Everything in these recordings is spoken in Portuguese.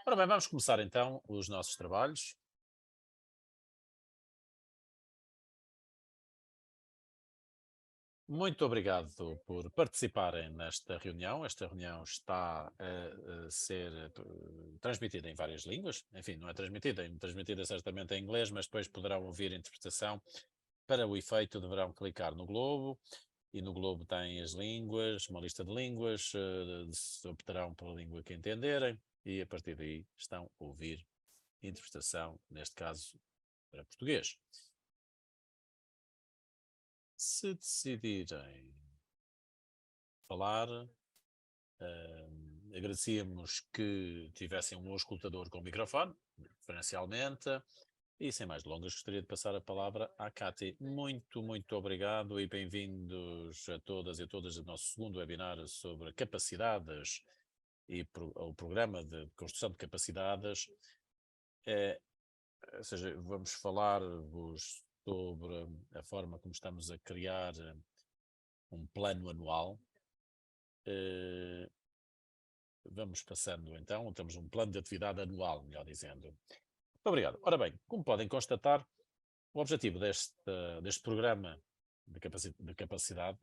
Ora bem, vamos começar então os nossos trabalhos. Muito obrigado por participarem nesta reunião. Esta reunião está a ser transmitida em várias línguas. Enfim, não é transmitida certamente em inglês, mas depois poderão ouvir a interpretação. Para o efeito, deverão clicar no globo e no globo tem as línguas, uma lista de línguas, se optarão pela língua que entenderem e a partir daí estão a ouvir interpretação, neste caso para português. Se decidirem falar, agradecíamos que tivessem um auscultador com microfone, preferencialmente, e sem mais delongas gostaria de passar a palavra à Cátia. Muito, muito obrigado e bem-vindos a todas e a todas ao nosso segundo webinar sobre capacidades e o programa de construção de capacidades. Ou seja, vamos falar-vos sobre a forma como estamos a criar um plano anual. Vamos passando então, temos um plano de atividade anual, melhor dizendo. Muito obrigado. Ora bem, como podem constatar, o objetivo deste programa de capacidade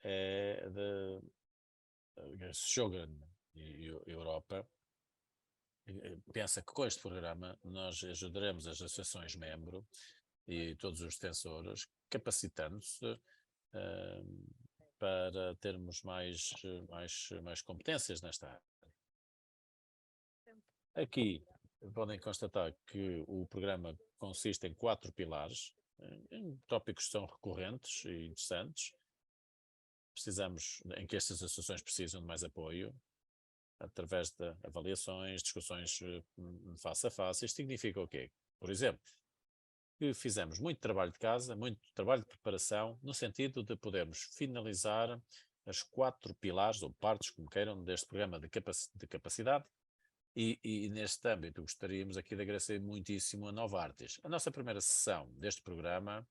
é de Shogun e Europa pensa que com este programa nós ajudaremos as associações membro e todos os extensores, capacitando-se para termos mais competências nesta área. Aqui podem constatar que o programa consiste em 4 pilares, em tópicos que são recorrentes e interessantes. Em que estas associações precisam de mais apoio, através de avaliações, discussões face a face. Isto significa o quê? Por exemplo, que fizemos muito trabalho de casa, muito trabalho de preparação, no sentido de podermos finalizar as 4 pilares, ou partes, como queiram, deste programa de capacidade. E neste âmbito gostaríamos aqui de agradecer muitíssimo a Novartis. A nossa primeira sessão deste programa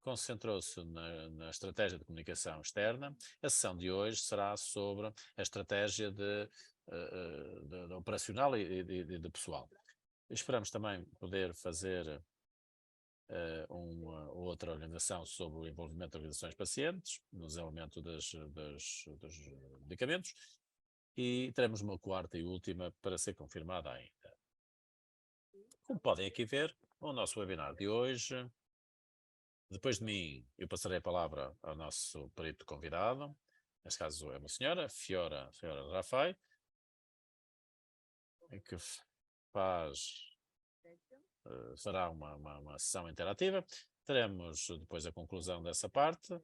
concentrou-se na estratégia de comunicação externa. A sessão de hoje será sobre a estratégia de operacional e de pessoal. Esperamos também poder fazer uma outra organização sobre o envolvimento de organizações pacientes, no desenvolvimento dos medicamentos, e teremos uma quarta e última para ser confirmada ainda. Como podem aqui ver, o nosso webinar de hoje, depois de mim, eu passarei a palavra ao nosso perito convidado, neste caso é uma senhora, senhora Rafai, que fará uma sessão interativa. Teremos depois a conclusão dessa parte,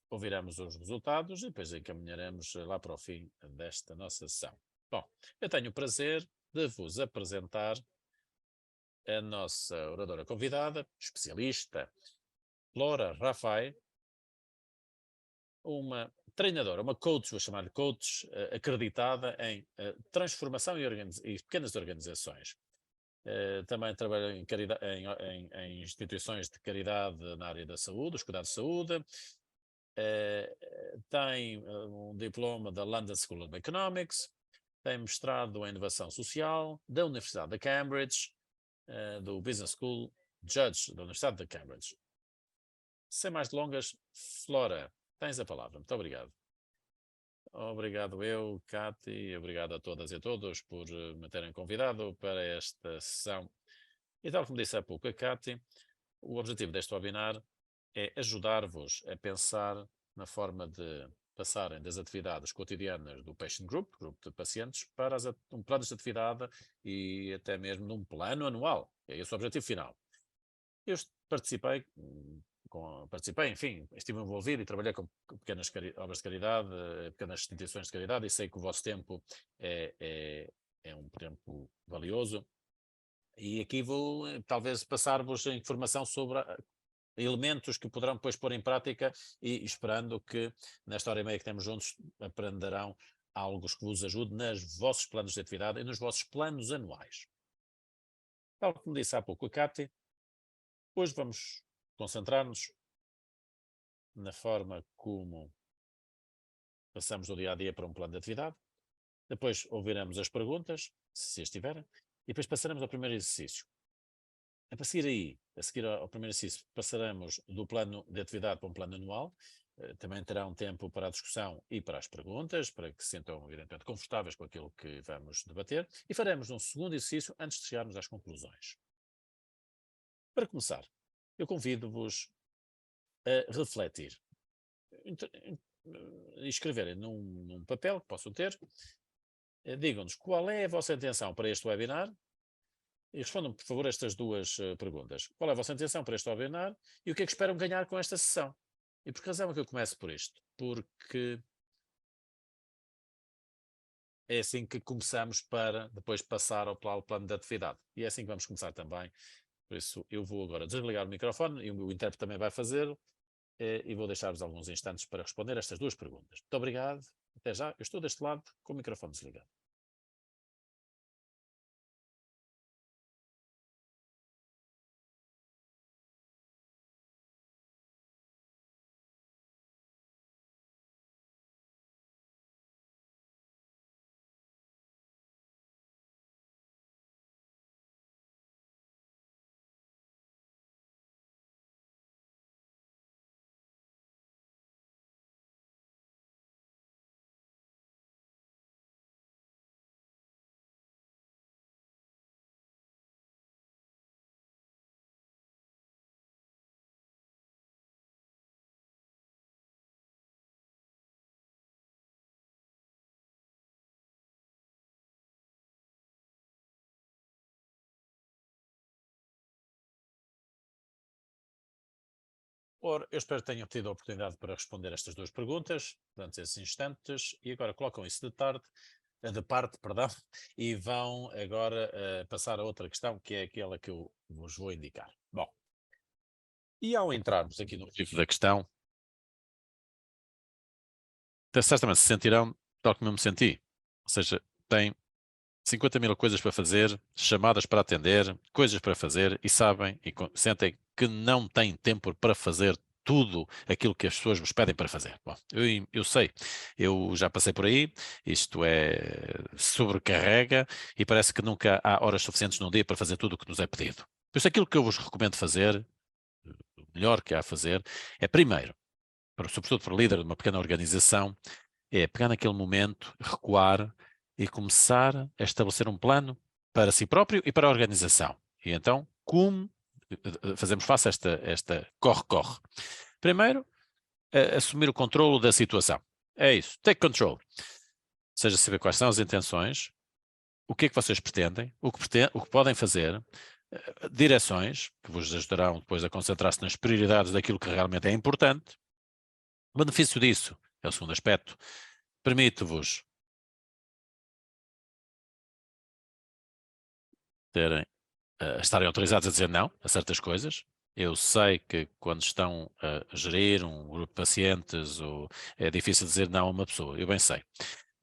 ouviremos os resultados e depois encaminharemos lá para o fim desta nossa sessão. Bom, eu tenho o prazer de vos apresentar a nossa oradora convidada, especialista, Flora Rafai, uma treinadora, uma coach, vou chamar-lhe coach, acreditada em transformação e pequenas organizações. Também trabalha em instituições de caridade na área da saúde, os cuidados de saúde. Tem um diploma da London School of Economics, tem mestrado em inovação social da Universidade de Cambridge, do Business School, Judge da Universidade de Cambridge. Sem mais delongas, Flora, tens a palavra. Muito obrigado. Obrigado eu, Cátia, obrigado a todas e a todos por me terem convidado para esta sessão. E tal como disse há pouco a Cátia, o objetivo deste webinar é ajudar-vos a pensar na forma de passarem das atividades cotidianas do Patient Group, grupo de pacientes, para um plano de atividade e até mesmo num plano anual. É esse o objetivo final. Eu participei, enfim, estive envolvido e trabalhei com pequenas obras de caridade, pequenas instituições de caridade e sei que o vosso tempo é um tempo valioso. E aqui vou talvez passar-vos a informação sobre elementos que poderão depois pôr em prática e esperando que nesta hora e meia que temos juntos aprenderão algo que vos ajude nos vossos planos de atividade e nos vossos planos anuais. Tal como disse há pouco a Cátia, hoje vamos concentrar-nos na forma como passamos do dia a dia para um plano de atividade. Depois ouviremos as perguntas se estiver, e depois passaremos ao primeiro exercício. A seguir ao primeiro exercício, passaremos do plano de atividade para um plano anual. Também terá um tempo para a discussão e para as perguntas, para que se sintam, evidentemente, confortáveis com aquilo que vamos debater. E faremos um segundo exercício antes de chegarmos às conclusões. Para começar, eu convido-vos a refletir e escreverem num papel que possam ter. Digam-nos qual é a vossa intenção para este webinar e respondam, por favor, estas duas perguntas. Qual é a vossa intenção para este webinar e o que é que esperam ganhar com esta sessão? E por que razão é que eu começo por isto? Porque é assim que começamos para depois passar ao plano de atividade. E é assim que vamos começar também. Por isso, eu vou agora desligar o microfone e o intérprete também vai fazê-lo. E vou deixar-vos alguns instantes para responder estas duas perguntas. Muito obrigado. Até já. Eu estou deste lado com o microfone desligado. Ora, eu espero que tenham tido a oportunidade para responder estas duas perguntas durante esses instantes e agora colocam isso de parte, perdão, e vão agora passar a outra questão, que é aquela que eu vos vou indicar. Bom, e ao entrarmos aqui no motivo da questão, certamente se sentirão tal como eu me senti. Ou seja, têm 50 mil coisas para fazer, chamadas para atender, coisas para fazer e sabem e sentem que não têm tempo para fazer tudo aquilo que as pessoas vos pedem para fazer. Bom, eu sei, eu já passei por aí, isto é sobrecarrega e parece que nunca há horas suficientes num dia para fazer tudo o que nos é pedido. Por isso aquilo que eu vos recomendo fazer, o melhor que há a fazer, é primeiro, sobretudo para líder de uma pequena organização, é pegar naquele momento, recuar e começar a estabelecer um plano para si próprio e para a organização. E então, como fazemos face a esta corre-corre? Primeiro, assumir o controlo da situação. É isso, take control. Ou seja, saber quais são as intenções, o que é que vocês pretendem, o que podem fazer, direções, que vos ajudarão depois a concentrar-se nas prioridades daquilo que realmente é importante. O benefício disso é o segundo aspecto. Permite-vos estarem autorizados a dizer não a certas coisas. Eu sei que quando estão a gerir um grupo de pacientes é difícil dizer não a uma pessoa, eu bem sei.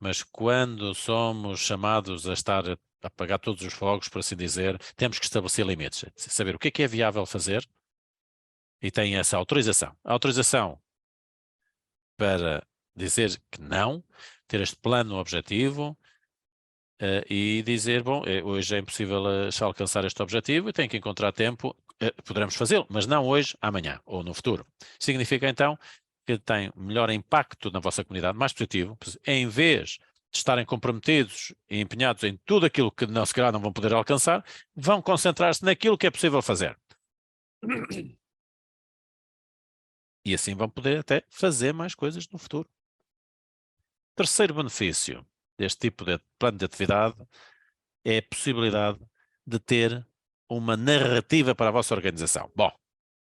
Mas quando somos chamados a estar a apagar todos os fogos, por assim dizer, temos que estabelecer limites. Saber o que é viável fazer e tem essa autorização. A autorização para dizer que não, ter este plano objetivo, e dizer, bom, hoje é impossível alcançar este objetivo e tenho que encontrar tempo, poderemos fazê-lo, mas não hoje, amanhã ou no futuro. Significa então que tem melhor impacto na vossa comunidade, mais positivo, em vez de estarem comprometidos e empenhados em tudo aquilo que não, se calhar não vão poder alcançar, vão concentrar-se naquilo que é possível fazer. E assim vão poder até fazer mais coisas no futuro. Terceiro benefício deste tipo de plano de atividade é a possibilidade de ter uma narrativa para a vossa organização. Bom,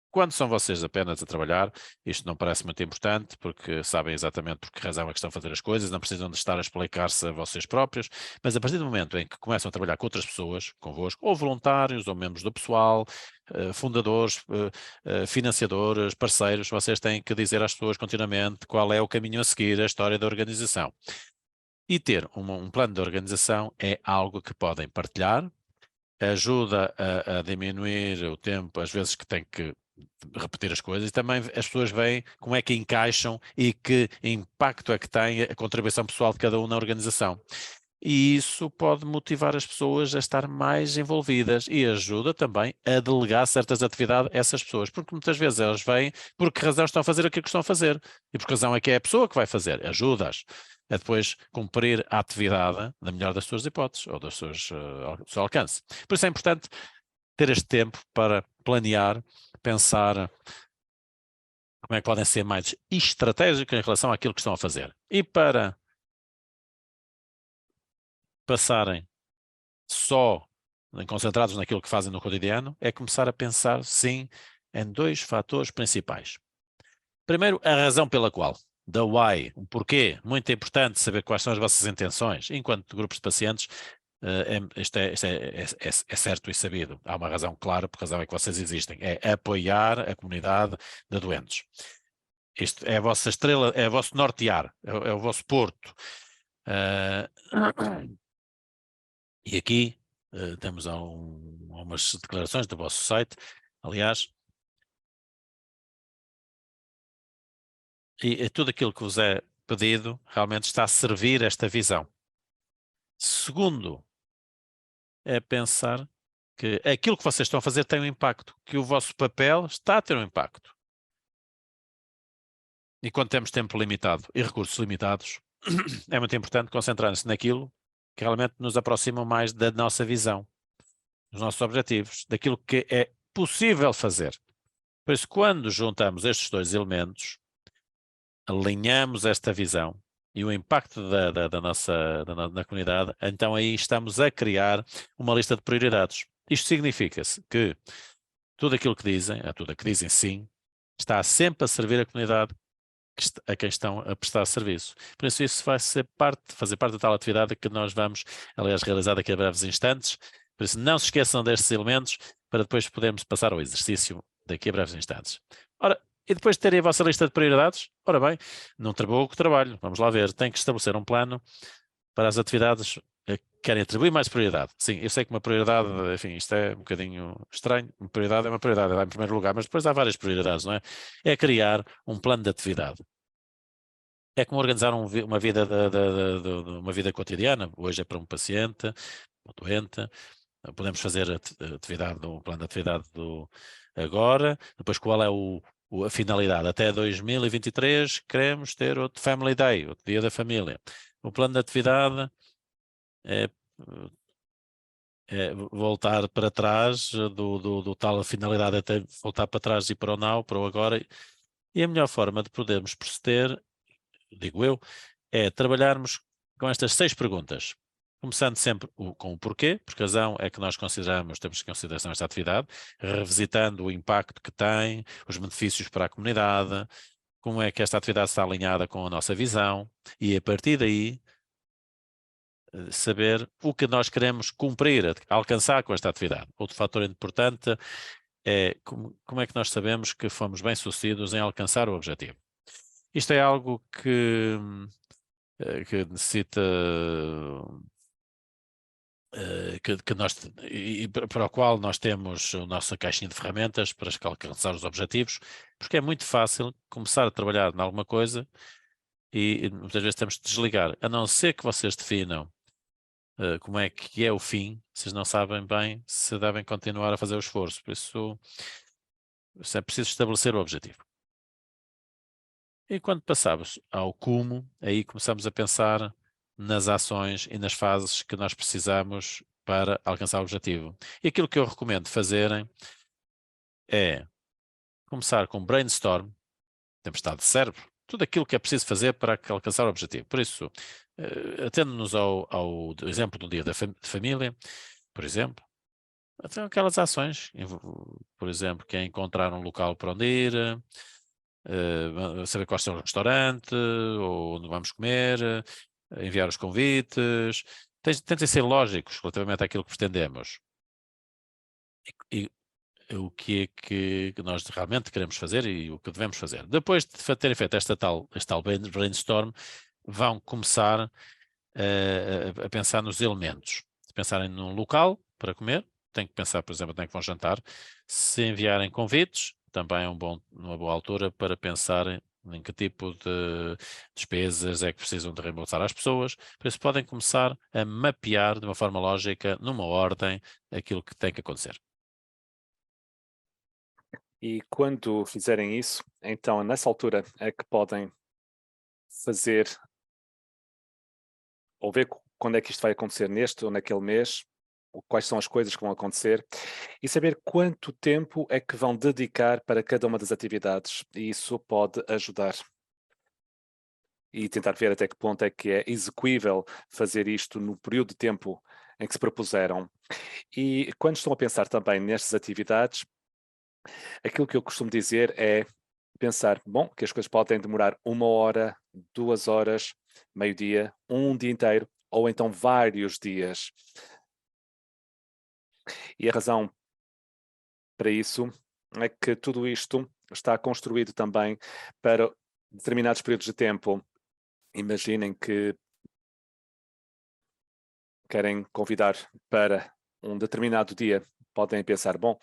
quando são vocês apenas a trabalhar, isto não parece muito importante, porque sabem exatamente por que razão é que estão a fazer as coisas, não precisam de estar a explicar-se a vocês próprios, mas a partir do momento em que começam a trabalhar com outras pessoas, convosco, ou voluntários, ou membros do pessoal, fundadores, financiadores, parceiros, vocês têm que dizer às pessoas continuamente qual é o caminho a seguir, a história da organização. E ter um plano de organização é algo que podem partilhar, ajuda a diminuir o tempo, às vezes que tem que repetir as coisas, e também as pessoas veem como é que encaixam e que impacto é que tem a contribuição pessoal de cada um na organização. e isso pode motivar as pessoas a estar mais envolvidas e ajuda também a delegar certas atividades a essas pessoas, porque muitas vezes elas vêm por que razão estão a fazer aquilo que estão a fazer e por que razão é que é a pessoa que vai fazer, ajuda-as a depois cumprir a atividade da melhor das suas hipóteses ou das suas, do seu alcance. Por isso é importante ter este tempo para planear, pensar como é que podem ser mais estratégicos em relação àquilo que estão a fazer. E para passarem só concentrados naquilo que fazem no cotidiano, é começar a pensar, sim, em dois fatores principais. Primeiro, a razão pela qual. The why, o porquê. Muito importante saber quais são as vossas intenções. Enquanto grupos de pacientes, isto é certo e sabido. Há uma razão clara, por razão é que vocês existem. É apoiar a comunidade de doentes. Isto é a vossa estrela, é o vosso nortear, é o vosso porto. E aqui temos algumas declarações do vosso site, aliás, e tudo aquilo que vos é pedido realmente está a servir esta visão. Segundo, é pensar que aquilo que vocês estão a fazer tem um impacto, que o vosso papel está a ter um impacto. E quando temos tempo limitado e recursos limitados, é muito importante concentrar-se naquilo que realmente nos aproxima mais da nossa visão, dos nossos objetivos, daquilo que é possível fazer. Por isso, quando juntamos estes dois elementos, alinhamos esta visão e o impacto da nossa na comunidade, então aí estamos a criar uma lista de prioridades. Isto significa-se que tudo aquilo que dizem, tudo aquilo que dizem sim, está sempre a servir a comunidade a quem estão a prestar serviço. Por isso vai fazer parte da tal atividade que nós vamos, aliás, realizar daqui a breves instantes. Por isso não se esqueçam destes elementos para depois podermos passar ao exercício daqui a breves instantes. Ora, e depois de terem a vossa lista de prioridades, ora bem, não trabalhou com o trabalho. Vamos lá ver, tem que estabelecer um plano para as atividades que querem atribuir mais prioridade. Sim, eu sei que uma prioridade, enfim, isto é um bocadinho estranho. Uma prioridade é uma prioridade, é lá em primeiro lugar, mas depois há várias prioridades, não é? É criar um plano de atividade. É como organizar uma vida, uma vida cotidiana. Hoje é para um paciente, um doente. Podemos fazer atividade, um plano de atividade agora. Depois, qual é a finalidade? Até 2023 queremos ter outro Family Day, outro dia da família. O plano de atividade é voltar para trás do tal finalidade, até voltar para trás e para o now, para o agora. E a melhor forma de podermos proceder, digo eu, é trabalharmos com estas 6 perguntas. Começando sempre com o porquê, por que razão é que nós temos em consideração esta atividade, revisitando o impacto que tem, os benefícios para a comunidade, como é que esta atividade está alinhada com a nossa visão, e a partir daí saber o que nós queremos cumprir, alcançar com esta atividade. Outro fator importante é como é que nós sabemos que fomos bem-sucedidos em alcançar o objetivo. Isto é algo que necessita que nós, e para o qual nós temos a nossa caixinha de ferramentas para alcançar os objetivos, porque é muito fácil começar a trabalhar em alguma coisa e muitas vezes temos de desligar, a não ser que vocês definam como é que é o fim, vocês não sabem bem se devem continuar a fazer o esforço, por isso é preciso estabelecer o objetivo. E quando passamos ao como, aí começamos a pensar nas ações e nas fases que nós precisamos para alcançar o objetivo. E aquilo que eu recomendo fazerem é começar com brainstorm, tempestade de cérebro, tudo aquilo que é preciso fazer para alcançar o objetivo. Por isso, atendo-nos ao exemplo do dia de família, por exemplo, até aquelas ações, por exemplo, que é encontrar um local para onde ir, saber qual é o restaurante, ou onde vamos comer, enviar os convites. Tentem ser lógicos relativamente àquilo que pretendemos. E o que é que nós realmente queremos fazer e o que devemos fazer. Depois de terem feito este tal brainstorm, vão começar a pensar nos elementos. Se pensarem num local para comer, tem que pensar, por exemplo, onde é que vão jantar. Se enviarem convites, também é uma boa altura para pensarem em que tipo de despesas é que precisam de reembolsar às pessoas. Por isso podem começar a mapear de uma forma lógica, numa ordem, aquilo que tem que acontecer. E quando fizerem isso, então nessa altura é que podem fazer ou ver quando é que isto vai acontecer neste ou naquele mês, quais são as coisas que vão acontecer e saber quanto tempo é que vão dedicar para cada uma das atividades. E isso pode ajudar. E tentar ver até que ponto é que é execuível fazer isto no período de tempo em que se propuseram. E quando estão a pensar também nestas atividades, aquilo que eu costumo dizer é pensar, bom, que as coisas podem demorar 1 hora, 2 horas, meio-dia, um dia inteiro, ou então vários dias. E a razão para isso é que tudo isto está construído também para determinados períodos de tempo. Imaginem que querem convidar para um determinado dia. Podem pensar, bom,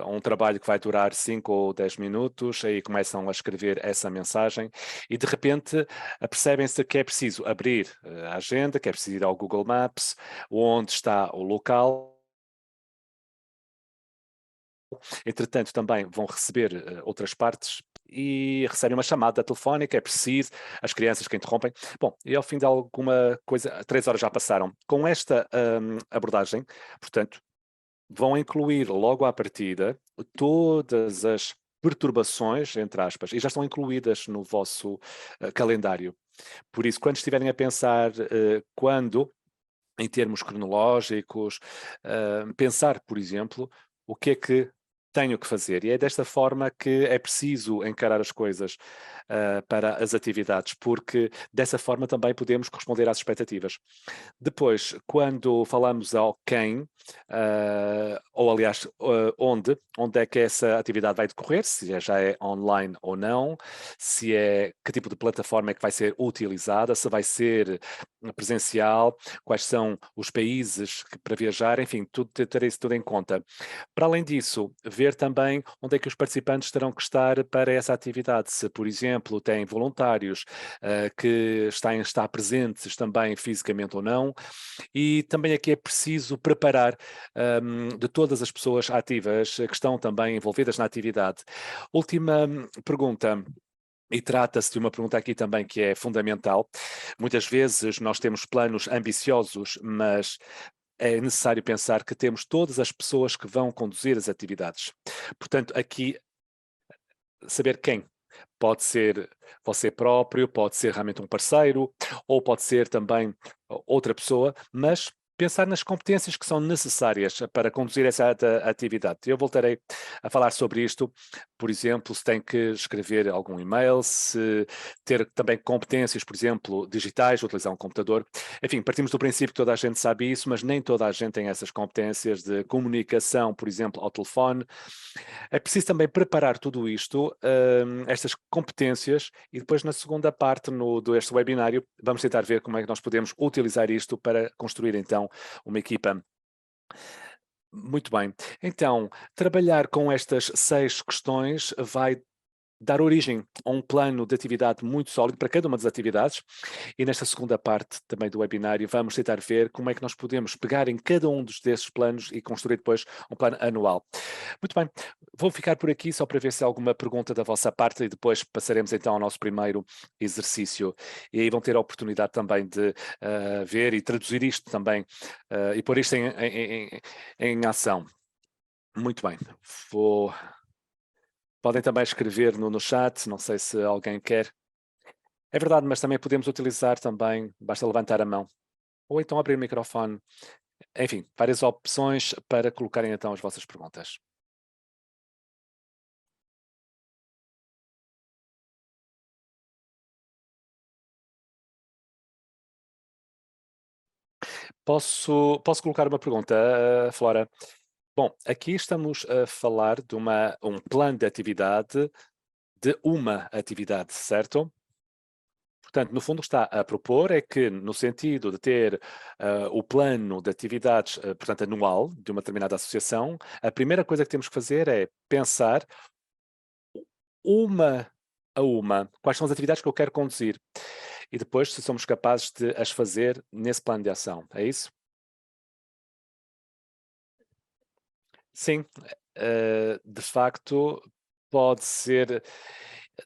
um trabalho que vai durar 5 ou 10 minutos, aí começam a escrever essa mensagem e de repente apercebem-se que é preciso abrir a agenda, que é preciso ir ao Google Maps, onde está o local. Entretanto, também vão receber outras partes e recebem uma chamada telefónica, é preciso, as crianças que interrompem. Bom, e ao fim de alguma coisa, 3 horas já passaram. Com esta abordagem, portanto, vão incluir logo à partida todas as perturbações, entre aspas, e já estão incluídas no vosso calendário. Por isso, quando estiverem a pensar quando, em termos cronológicos, pensar, por exemplo, o que é que tenho que fazer. E é desta forma que é preciso encarar as coisas para as atividades, porque dessa forma também podemos corresponder às expectativas. Depois, quando falamos ao quem, ou aliás, onde é que essa atividade vai decorrer, se já é online ou não, se é que tipo de plataforma é que vai ser utilizada, se vai ser presencial, quais são os países para viajar, enfim, ter isso tudo em conta. Para além disso, ver também onde é que os participantes terão que estar para essa atividade. Se, por exemplo, têm voluntários que estar presentes também fisicamente ou não. E também aqui é preciso preparar de todas as pessoas ativas que estão também envolvidas na atividade. Última pergunta. E trata-se de uma pergunta aqui também que é fundamental. Muitas vezes nós temos planos ambiciosos, mas é necessário pensar que temos todas as pessoas que vão conduzir as atividades. Portanto, aqui saber quem. Pode ser você próprio, pode ser realmente um parceiro, ou pode ser também outra pessoa, mas pensar nas competências que são necessárias para conduzir essa atividade. Eu voltarei a falar sobre isto, por exemplo, se tem que escrever algum e-mail, se ter também competências, por exemplo, digitais, utilizar um computador. Enfim, partimos do princípio que toda a gente sabe isso, mas nem toda a gente tem essas competências de comunicação, por exemplo, ao telefone. É preciso também preparar tudo isto, estas competências, e depois na segunda parte deste webinário vamos tentar ver como é que nós podemos utilizar isto para construir então uma equipa. Muito bem. Então, trabalhar com estas 6 questões vai dar origem a um plano de atividade muito sólido para cada uma das atividades e nesta segunda parte também do webinário vamos tentar ver como é que nós podemos pegar em cada um desses planos e construir depois um plano anual. Muito bem, vou ficar por aqui só para ver se há alguma pergunta da vossa parte e depois passaremos então ao nosso primeiro exercício e aí vão ter a oportunidade também de ver e traduzir isto também e pôr isto em ação. Muito bem, podem também escrever no chat, não sei se alguém quer. É verdade, mas também podemos utilizar também, basta levantar a mão. Ou então abrir o microfone. Enfim, várias opções para colocarem então as vossas perguntas. Posso colocar uma pergunta, Flora? Bom, aqui estamos a falar de um plano de atividade de uma atividade, certo? Portanto, no fundo, o que está a propor é que, no sentido de ter o plano de atividades, portanto, anual de uma determinada associação, a primeira coisa que temos que fazer é pensar uma a uma. Quais são as atividades que eu quero conduzir? E depois, se somos capazes de as fazer nesse plano de ação. É isso? Sim, de facto, pode ser,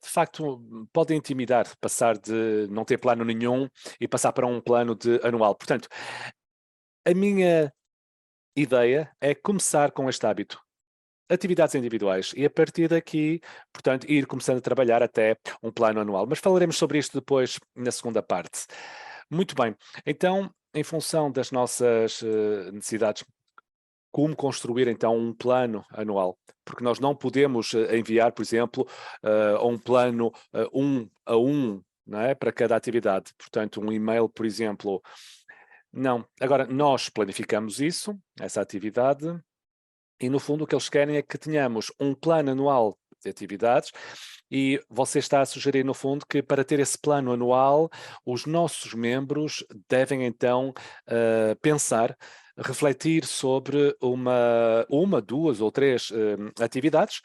de facto, pode intimidar passar de não ter plano nenhum e passar para um plano de anual. Portanto, a minha ideia é começar com este hábito. Atividades individuais e a partir daqui, portanto, ir começando a trabalhar até um plano anual. Mas falaremos sobre isto depois na segunda parte. Muito bem, então, em função das nossas necessidades, como construir então um plano anual? Porque nós não podemos enviar, por exemplo, um plano um a um, não é? Para cada atividade. Portanto, um e-mail, por exemplo. Não. Agora, nós planificamos isso, essa atividade, e no fundo o que eles querem é que tenhamos um plano anual de atividades e você está a sugerir no fundo que para ter esse plano anual os nossos membros devem então pensar, refletir sobre uma, duas ou três atividades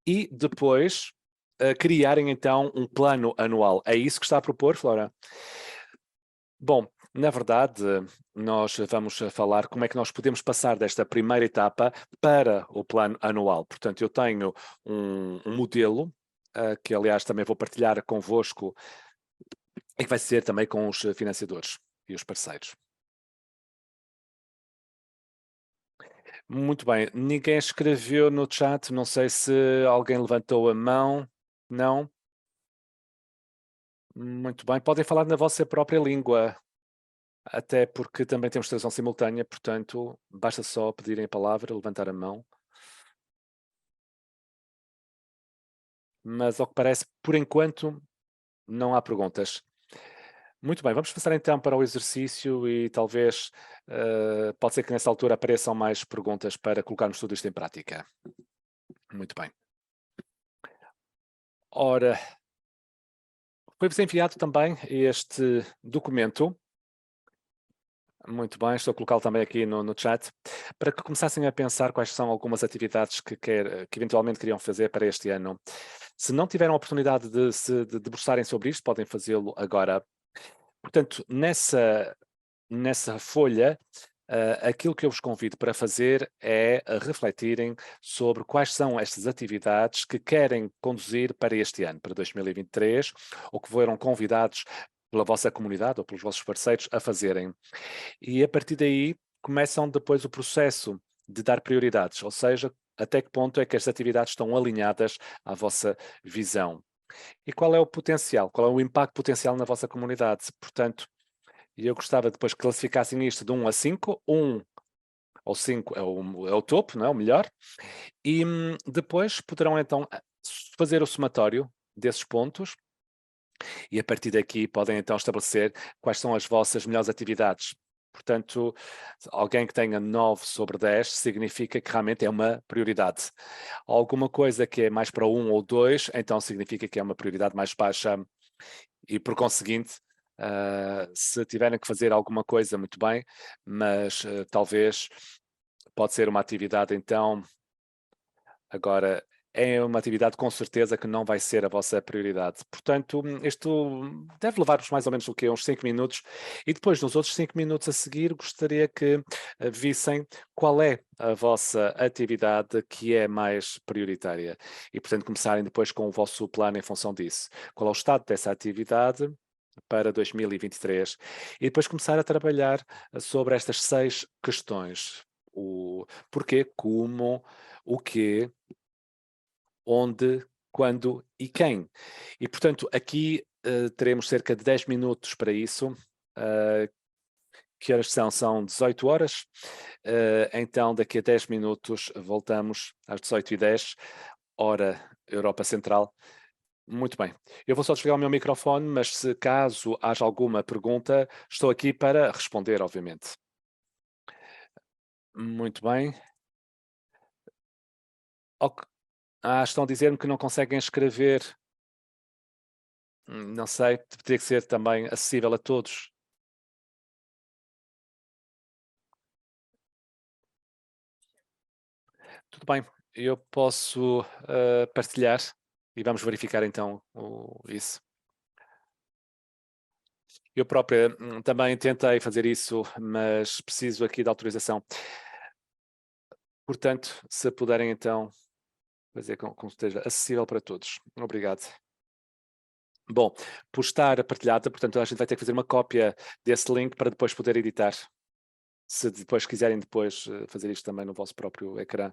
e depois criarem então um plano anual. É isso que está a propor, Flora? Bom, na verdade, nós vamos falar como é que nós podemos passar desta primeira etapa para o plano anual. Portanto, eu tenho um modelo, que aliás também vou partilhar convosco e que vai ser também com os financiadores e os parceiros. Muito bem, ninguém escreveu no chat, não sei se alguém levantou a mão. Não? Muito bem, podem falar na vossa própria língua. Até porque também temos tradução simultânea, portanto, basta só pedirem a palavra, levantar a mão. Mas, ao que parece, por enquanto, não há perguntas. Muito bem, vamos passar então para o exercício e talvez pode ser que nessa altura apareçam mais perguntas para colocarmos tudo isto em prática. Muito bem. Ora, foi-vos enviado também este documento. Muito bem, estou a colocá-lo também aqui no chat, para que começassem a pensar quais são algumas atividades que eventualmente queriam fazer para este ano. Se não tiveram a oportunidade de se debruçarem sobre isto, podem fazê-lo agora. Portanto, nessa folha, aquilo que eu vos convido para fazer é refletirem sobre quais são estas atividades que querem conduzir para este ano, para 2023, ou que foram convidados pela vossa comunidade ou pelos vossos parceiros a fazerem. E a partir daí começam depois o processo de dar prioridades, ou seja, até que ponto é que as atividades estão alinhadas à vossa visão. E qual é o potencial, qual é o impacto potencial na vossa comunidade? Portanto, eu gostava depois que classificassem isto de 1 a 5, 1 ou 5 é o topo, não é? O melhor, e depois poderão então fazer o somatório desses pontos e a partir daqui podem então estabelecer quais são as vossas melhores atividades. Portanto, alguém que tenha 9 sobre 10 significa que realmente é uma prioridade. Alguma coisa que é mais para 1 ou 2, então significa que é uma prioridade mais baixa e, por conseguinte, se tiverem que fazer alguma coisa, muito bem, mas talvez pode ser uma atividade então. Agora, é uma atividade com certeza que não vai ser a vossa prioridade. Portanto, isto deve levar-vos mais ou menos o quê? Uns 5 minutos. E depois, nos outros 5 minutos a seguir, gostaria que vissem qual é a vossa atividade que é mais prioritária. E, portanto, começarem depois com o vosso plano em função disso. Qual é o estado dessa atividade para 2023? E depois começar a trabalhar sobre estas 6 questões. O porquê, como, o quê, onde, quando e quem. E, portanto, aqui teremos cerca de 10 minutos para isso. Que horas são? São 18 horas. Então, daqui a 10 minutos, voltamos às 18h10, hora Europa Central. Muito bem. Eu vou só desligar o meu microfone, mas se caso haja alguma pergunta, estou aqui para responder, obviamente. Muito bem. Ok. Estão a dizer-me que não conseguem escrever. Não sei, teria que ser também acessível a todos. Tudo bem, eu posso partilhar. E vamos verificar então isso. Eu própria também tentei fazer isso, mas preciso aqui de autorização. Portanto, se puderem então fazer com que esteja acessível para todos. Obrigado. Bom, por estar partilhada, portanto, a gente vai ter que fazer uma cópia desse link para depois poder editar. Se depois quiserem depois fazer isto também no vosso próprio ecrã.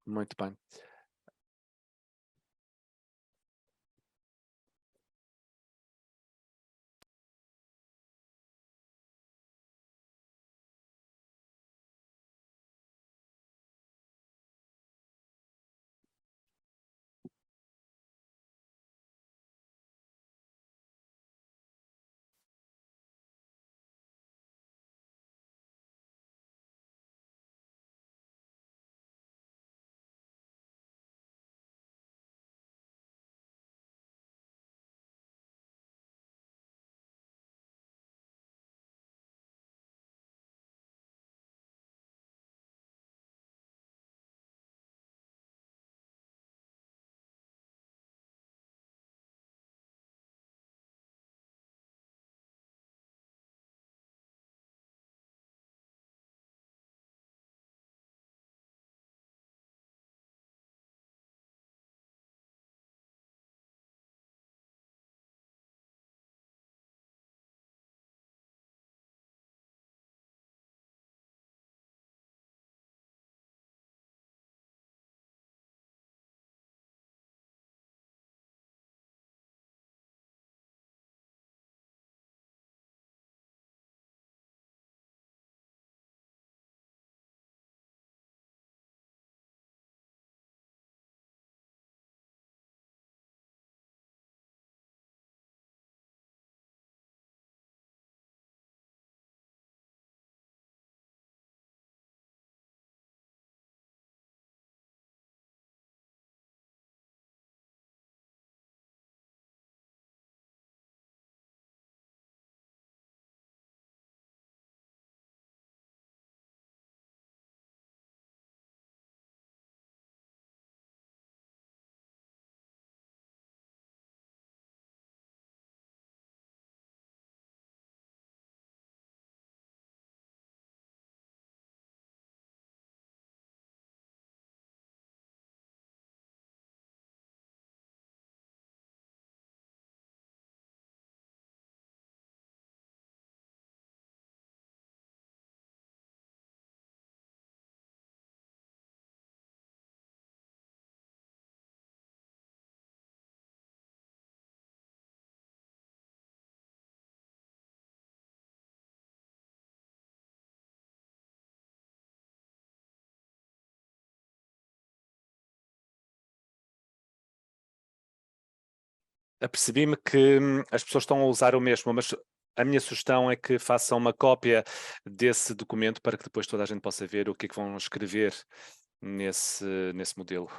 Muito bem. Apercebi-me que as pessoas estão a usar o mesmo, mas a minha sugestão é que façam uma cópia desse documento para que depois toda a gente possa ver o que é que vão escrever nesse modelo.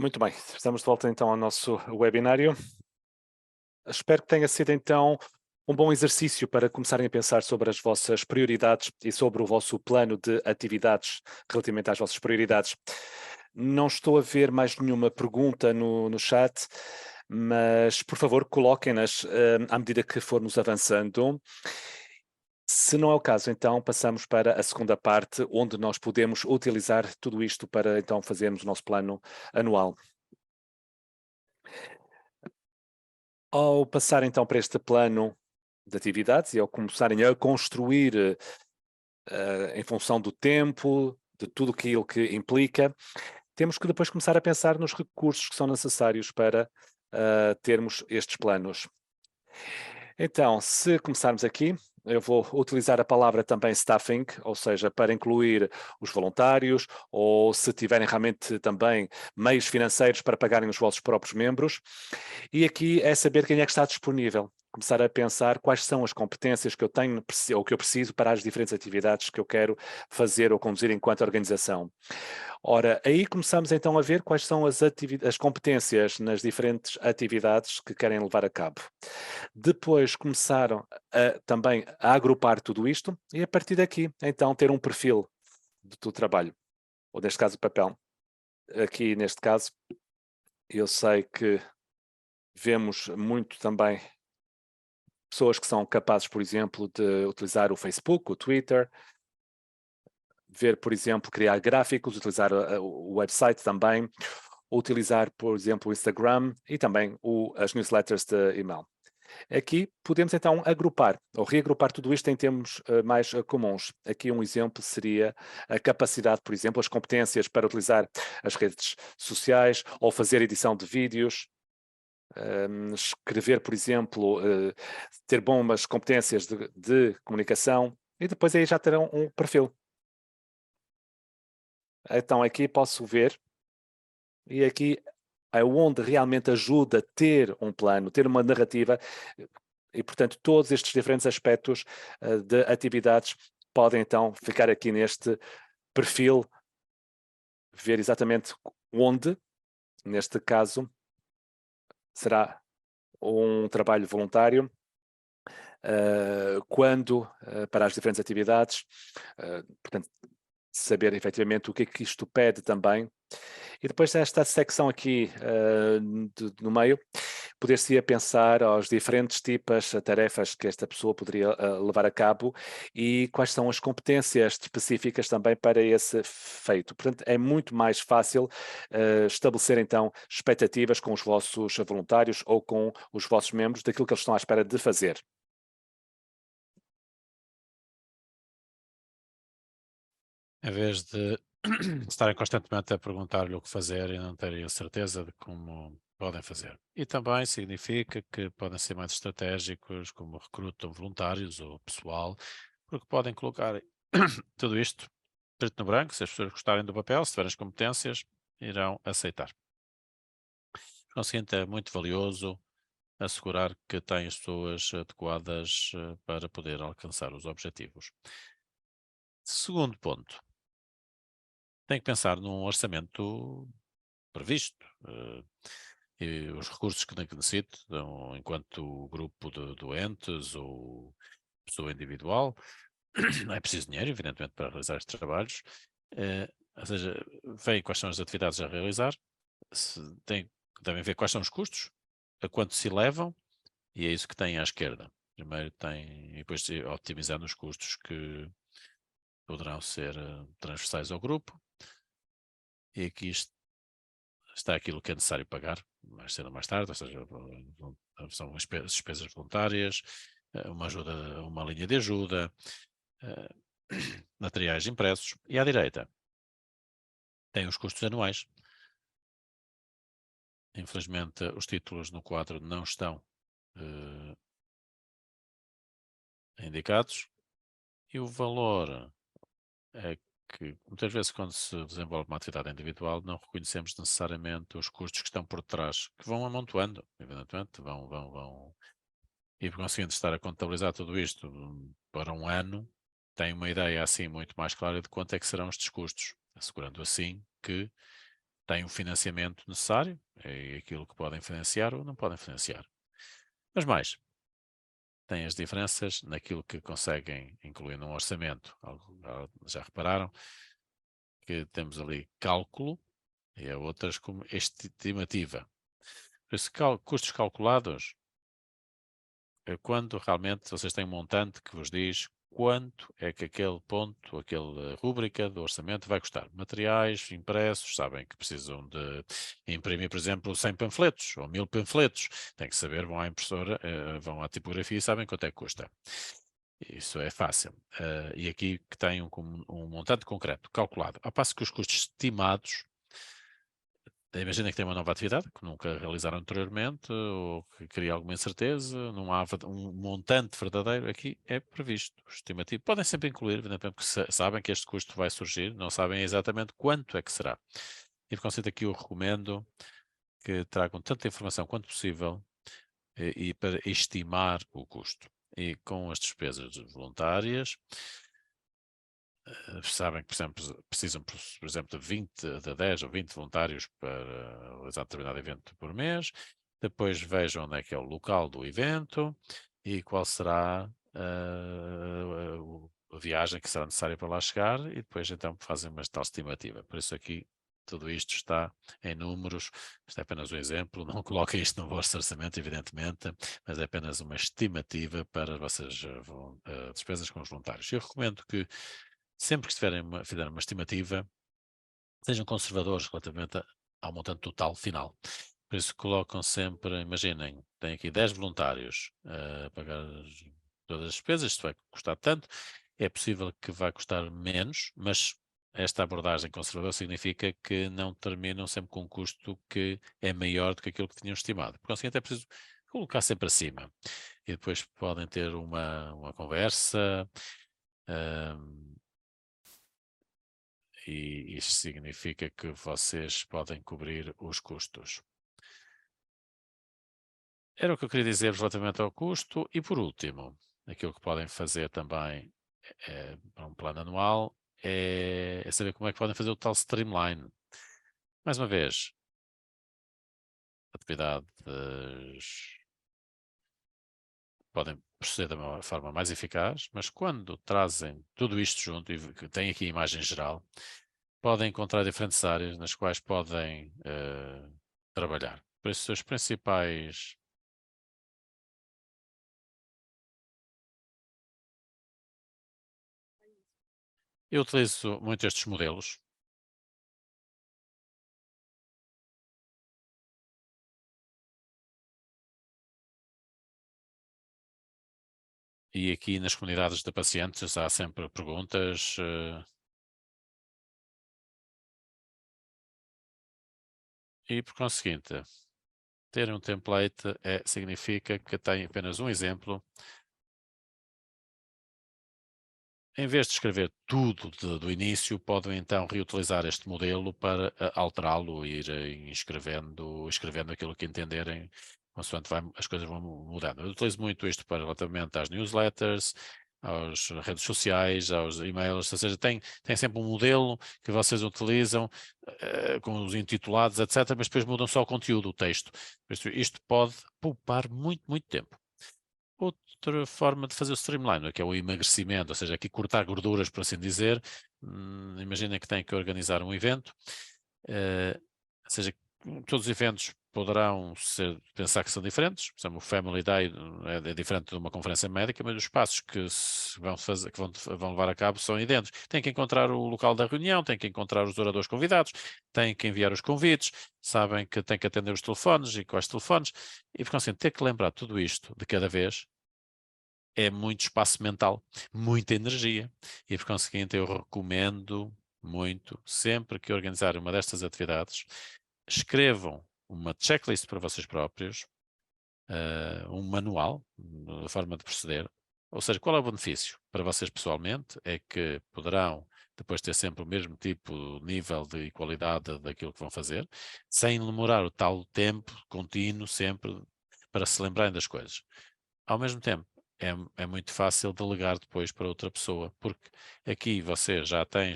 Muito bem, estamos de volta então ao nosso webinário. Espero que tenha sido então um bom exercício para começarem a pensar sobre as vossas prioridades e sobre o vosso plano de atividades relativamente às vossas prioridades. Não estou a ver mais nenhuma pergunta no chat, mas por favor coloquem-nas à medida que formos avançando. Se não é o caso, então passamos para a segunda parte, onde nós podemos utilizar tudo isto para então fazermos o nosso plano anual. Ao passar então para este plano de atividades e ao começarem a construir em função do tempo, de tudo aquilo que implica, temos que depois começar a pensar nos recursos que são necessários para termos estes planos. Então, se começarmos aqui, eu vou utilizar a palavra também staffing, ou seja, para incluir os voluntários, ou se tiverem realmente também meios financeiros para pagarem os vossos próprios membros. E aqui é saber quem é que está disponível. Começar a pensar quais são as competências que eu tenho ou que eu preciso para as diferentes atividades que eu quero fazer ou conduzir enquanto organização. Ora, aí começamos então a ver quais são as competências nas diferentes atividades que querem levar a cabo. Depois começaram também a agrupar tudo isto e a partir daqui então ter um perfil do trabalho, ou neste caso papel. Aqui neste caso eu sei que vemos muito também pessoas que são capazes, por exemplo, de utilizar o Facebook, o Twitter, ver, por exemplo, criar gráficos, utilizar o website também, utilizar, por exemplo, o Instagram e também as newsletters de e-mail. Aqui podemos então agrupar ou reagrupar tudo isto em termos mais comuns. Aqui um exemplo seria a capacidade, por exemplo, as competências para utilizar as redes sociais ou fazer edição de vídeos, escrever, por exemplo, ter boas competências de comunicação e depois aí já terão um perfil. Então aqui posso ver e aqui é onde realmente ajuda a ter um plano, ter uma narrativa e, portanto, todos estes diferentes aspectos de atividades podem então ficar aqui neste perfil, ver exatamente onde, neste caso, será um trabalho voluntário, quando, para as diferentes atividades, portanto, saber efetivamente o que é que isto pede também. E depois desta secção aqui no meio, poder-se-ia pensar aos diferentes tipos de tarefas que esta pessoa poderia levar a cabo e quais são as competências específicas também para esse feito. Portanto, é muito mais fácil estabelecer então expectativas com os vossos voluntários ou com os vossos membros daquilo que eles estão à espera de fazer. Em vez de estarem constantemente a perguntar-lhe o que fazer e não terem a certeza de como podem fazer. E também significa que podem ser mais estratégicos, como recrutam voluntários ou pessoal, porque podem colocar tudo isto preto no branco, se as pessoas gostarem do papel, se tiverem as competências, irão aceitar. Por conseguinte, é muito valioso assegurar que têm as pessoas adequadas para poder alcançar os objetivos. Segundo ponto, tem que pensar num orçamento previsto e os recursos que necessite, enquanto grupo de doentes ou pessoa individual. É preciso dinheiro, evidentemente, para realizar estes trabalhos. Ou seja, veem quais são as atividades a realizar, devem ver quais são os custos, a quanto se levam, e é isso que tem à esquerda. Primeiro tem, e depois optimizando os custos que poderão ser transversais ao grupo. E aqui está aquilo que é necessário pagar, mais cedo ou mais tarde, ou seja, são as despesas voluntárias, uma linha de ajuda, materiais impressos. E à direita tem os custos anuais. Infelizmente, os títulos no quadro não estão indicados. E o valor é que, muitas vezes, quando se desenvolve uma atividade individual, não reconhecemos necessariamente os custos que estão por trás, que vão amontoando, evidentemente, vão. E conseguindo estar a contabilizar tudo isto para um ano, tem uma ideia assim muito mais clara de quanto é que serão estes custos, assegurando assim que têm o financiamento necessário, é aquilo que podem financiar ou não podem financiar. Mas mais, têm as diferenças naquilo que conseguem incluir num orçamento. Já repararam que temos ali cálculo e há outras como estimativa. Por isso, custos calculados é quando realmente vocês têm um montante que vos diz quanto é que aquele ponto, aquela rúbrica do orçamento vai custar. Materiais, impressos, sabem que precisam de imprimir, por exemplo, 100 panfletos ou 1000 panfletos. Têm que saber, vão à impressora, vão à tipografia e sabem quanto é que custa. Isso é fácil. E aqui que tem um montante concreto, calculado. Ao passo que os custos estimados, imagina que tem uma nova atividade que nunca realizaram anteriormente ou que cria alguma incerteza, não há um montante verdadeiro, aqui é previsto, estimativo. Podem sempre incluir, evidentemente, porque sabem que este custo vai surgir, não sabem exatamente quanto é que será. E por conceito aqui eu recomendo que tragam tanta informação quanto possível e para estimar o custo. E com as despesas voluntárias, sabem que, por exemplo, precisam, por exemplo, de 10 ou 20 voluntários para realizar determinado evento por mês. Depois vejam onde é que é o local do evento e qual será a viagem que será necessária para lá chegar e depois então fazem uma tal estimativa. Por isso aqui tudo isto está em números, isto é apenas um exemplo, não coloquem isto no vosso orçamento, evidentemente, mas é apenas uma estimativa para as vossas despesas com os voluntários. Eu recomendo que sempre que fizerem uma estimativa, sejam conservadores relativamente ao montante total final. Por isso colocam sempre, imaginem, tem aqui 10 voluntários a pagar todas as despesas, isto vai custar tanto, é possível que vai custar menos, mas esta abordagem conservadora significa que não terminam sempre com um custo que é maior do que aquilo que tinham estimado. Por conseguinte, é preciso colocar sempre acima. E depois podem ter uma conversa, e isso significa que vocês podem cobrir os custos. Era o que eu queria dizer relativamente ao custo. E por último, aquilo que podem fazer também para um plano anual é saber como é que podem fazer o tal streamline. Mais uma vez, atividades podem proceder de uma forma mais eficaz, mas quando trazem tudo isto junto e que têm aqui a imagem geral, podem encontrar diferentes áreas nas quais podem trabalhar. Por isso, os principais eu utilizo muito estes modelos. E aqui nas comunidades de pacientes há sempre perguntas. E por conseguinte, ter um template significa que tem apenas um exemplo. Em vez de escrever tudo do início, podem então reutilizar este modelo para alterá-lo e ir escrevendo aquilo que entenderem, consoante as coisas vão mudando. Eu utilizo muito isto para relativamente às newsletters, às redes sociais, aos e-mails, ou seja, tem sempre um modelo que vocês utilizam com os intitulados, etc., mas depois mudam só o conteúdo, o texto. Isto pode poupar muito, muito tempo. Outra forma de fazer o streamline, que é o emagrecimento, ou seja, aqui cortar gorduras, por assim dizer. Imaginem que têm que organizar um evento, ou seja, todos os eventos poderão pensar que são diferentes. Por exemplo, o Family Day é diferente de uma conferência médica, mas os passos que vão levar a cabo são idênticos. Tem que encontrar o local da reunião, tem que encontrar os oradores convidados, tem que enviar os convites, sabem que tem que atender os telefones e quais telefones, e por conseguinte, ter que lembrar tudo isto de cada vez é muito espaço mental, muita energia, e por conseguinte eu recomendo muito, sempre que organizarem uma destas atividades, escrevam uma checklist para vocês próprios, um manual, a forma de proceder, ou seja, qual é o benefício para vocês pessoalmente? É que poderão depois ter sempre o mesmo tipo, nível de qualidade daquilo que vão fazer, sem demorar o tal tempo contínuo sempre para se lembrarem das coisas. Ao mesmo tempo, é muito fácil delegar depois para outra pessoa, porque aqui você já tem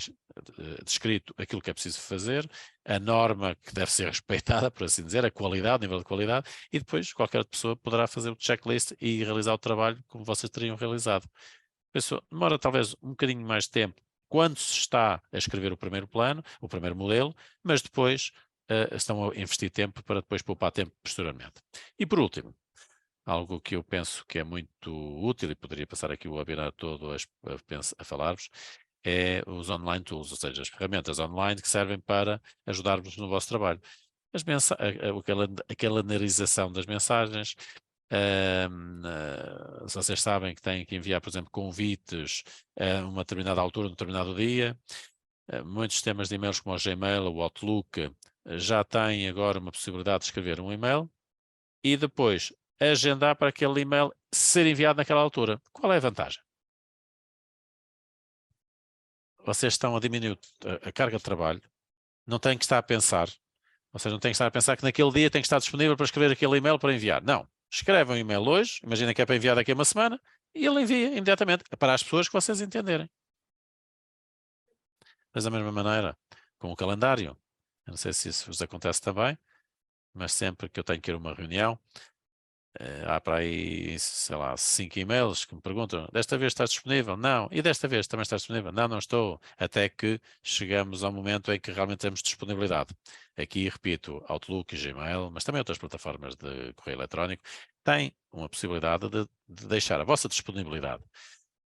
descrito aquilo que é preciso fazer, a norma que deve ser respeitada, por assim dizer, a qualidade, o nível de qualidade, e depois qualquer pessoa poderá fazer o checklist e realizar o trabalho como vocês teriam realizado. Pessoa, demora talvez um bocadinho mais de tempo quando se está a escrever o primeiro plano, o primeiro modelo, mas depois estão a investir tempo para depois poupar tempo posteriormente. E por último, algo que eu penso que é muito útil e poderia passar aqui o webinar todo a falar-vos, é os online tools, ou seja, as ferramentas online que servem para ajudar-vos no vosso trabalho. A calendarização das mensagens, se vocês sabem que têm que enviar, por exemplo, convites a uma determinada altura, num determinado dia, muitos sistemas de e-mails como o Gmail ou o Outlook já têm agora uma possibilidade de escrever um e-mail e depois agendar para aquele e-mail ser enviado naquela altura. Qual é a vantagem? Vocês estão a diminuir a carga de trabalho, não têm que estar a pensar, ou seja, não têm que estar a pensar que naquele dia tem que estar disponível para escrever aquele e-mail para enviar. Não. Escrevem um e-mail hoje, imagina que é para enviar daqui a uma semana, e ele envia imediatamente para as pessoas que vocês entenderem. Mas da mesma maneira, com o calendário, eu não sei se isso vos acontece também, mas sempre que eu tenho que ir a uma reunião, há para aí, sei lá, 5 e-mails que me perguntam, desta vez estás disponível? Não. E desta vez também estás disponível? Não, não estou. Até que chegamos ao momento em que realmente temos disponibilidade. Aqui, repito, Outlook e Gmail, mas também outras plataformas de correio eletrónico, têm uma possibilidade de deixar a vossa disponibilidade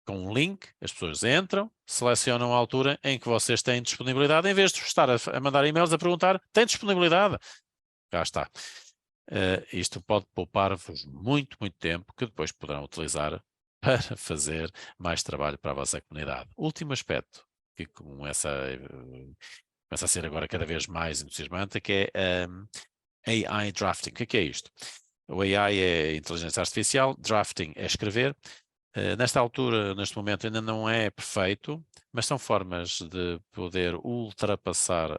com um link, as pessoas entram, selecionam a altura em que vocês têm disponibilidade, em vez de estar a mandar e-mails a perguntar, tem disponibilidade? Cá está. Isto pode poupar-vos muito, muito tempo que depois poderão utilizar para fazer mais trabalho para a vossa comunidade. Último aspecto, que começa a ser agora cada vez mais entusiasmante, que é AI Drafting. O que é isto? O AI é inteligência artificial, drafting é escrever. Nesta altura, neste momento, ainda não é perfeito, mas são formas de poder ultrapassar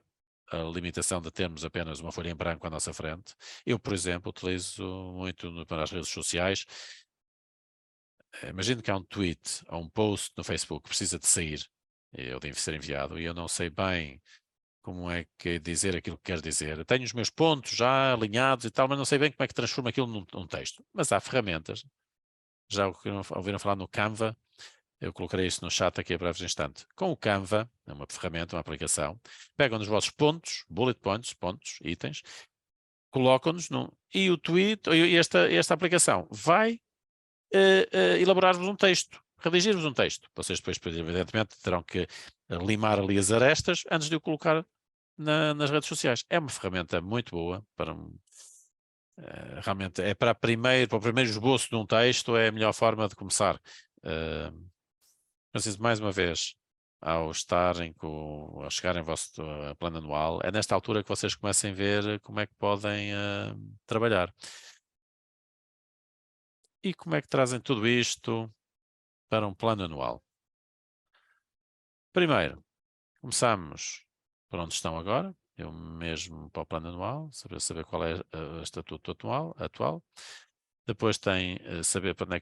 a limitação de termos apenas uma folha em branco à nossa frente. Eu, por exemplo, utilizo muito para as redes sociais. Imagino que há um tweet ou um post no Facebook que precisa de sair, ou de ser enviado, e eu não sei bem como é que dizer aquilo que quer dizer. Eu tenho os meus pontos já alinhados e tal, mas não sei bem como é que transformo aquilo num texto. Mas há ferramentas. Já ouviram falar no Canva? Eu colocarei isso no chat aqui a breves instantes. Com o Canva, é uma ferramenta, uma aplicação, pegam nos vossos pontos, bullet points, pontos, itens, colocam-nos e o tweet, e esta aplicação vai elaborar-vos um texto, redigir-vos um texto. Vocês depois, evidentemente, terão que limar ali as arestas antes de o colocar nas redes sociais. É uma ferramenta muito boa para realmente para o primeiro esboço de um texto, é a melhor forma de começar. Preciso mais uma vez, ao chegarem ao vosso plano anual, é nesta altura que vocês comecem a ver como é que podem trabalhar. E como é que trazem tudo isto para um plano anual? Primeiro, começamos por onde estão agora, eu mesmo para o plano anual, saber qual é o estatuto atual. Depois tem saber para onde é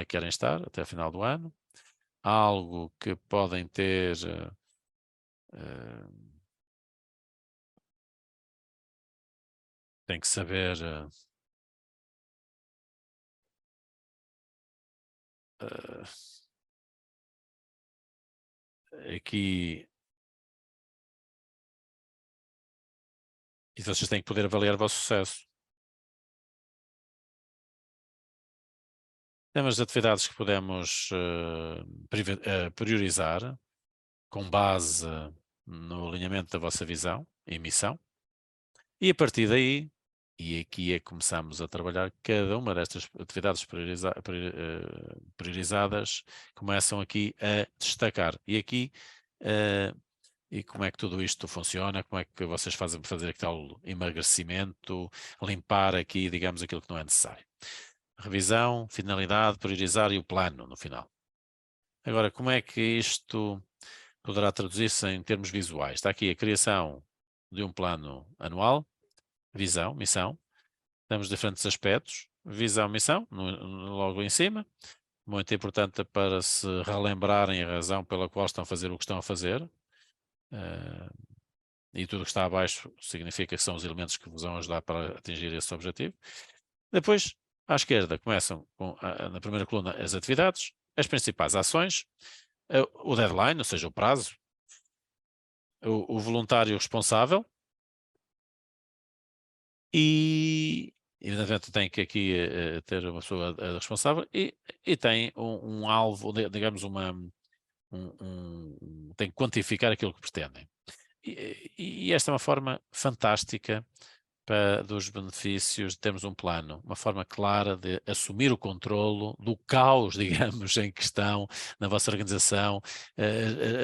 que querem estar até o final do ano. Algo que podem ter tem que saber aqui e vocês têm que poder avaliar o vosso sucesso. Temos atividades que podemos priorizar com base no alinhamento da vossa visão e missão. E a partir daí, e aqui é que começamos a trabalhar, cada uma destas atividades priorizadas começam aqui a destacar. E aqui, e como é que tudo isto funciona, como é que vocês fazem para fazer aquele tal emagrecimento, limpar aqui, digamos, aquilo que não é necessário. Revisão, finalidade, priorizar e o plano no final. Agora, como é que isto poderá traduzir-se em termos visuais? Está aqui a criação de um plano anual, visão, missão. Temos diferentes aspectos, visão, missão, logo em cima. Muito importante para se relembrarem a razão pela qual estão a fazer o que estão a fazer. e tudo que está abaixo significa que são os elementos que vos vão ajudar para atingir esse objetivo. Depois, à esquerda, começam na primeira coluna as atividades, as principais ações, o deadline, ou seja, o prazo, o voluntário responsável e, evidentemente, tem que aqui ter uma pessoa responsável e tem um alvo, digamos, tem que quantificar aquilo que pretendem. E esta é uma forma fantástica dos benefícios de termos um plano, uma forma clara de assumir o controlo do caos, digamos, em que estão na vossa organização,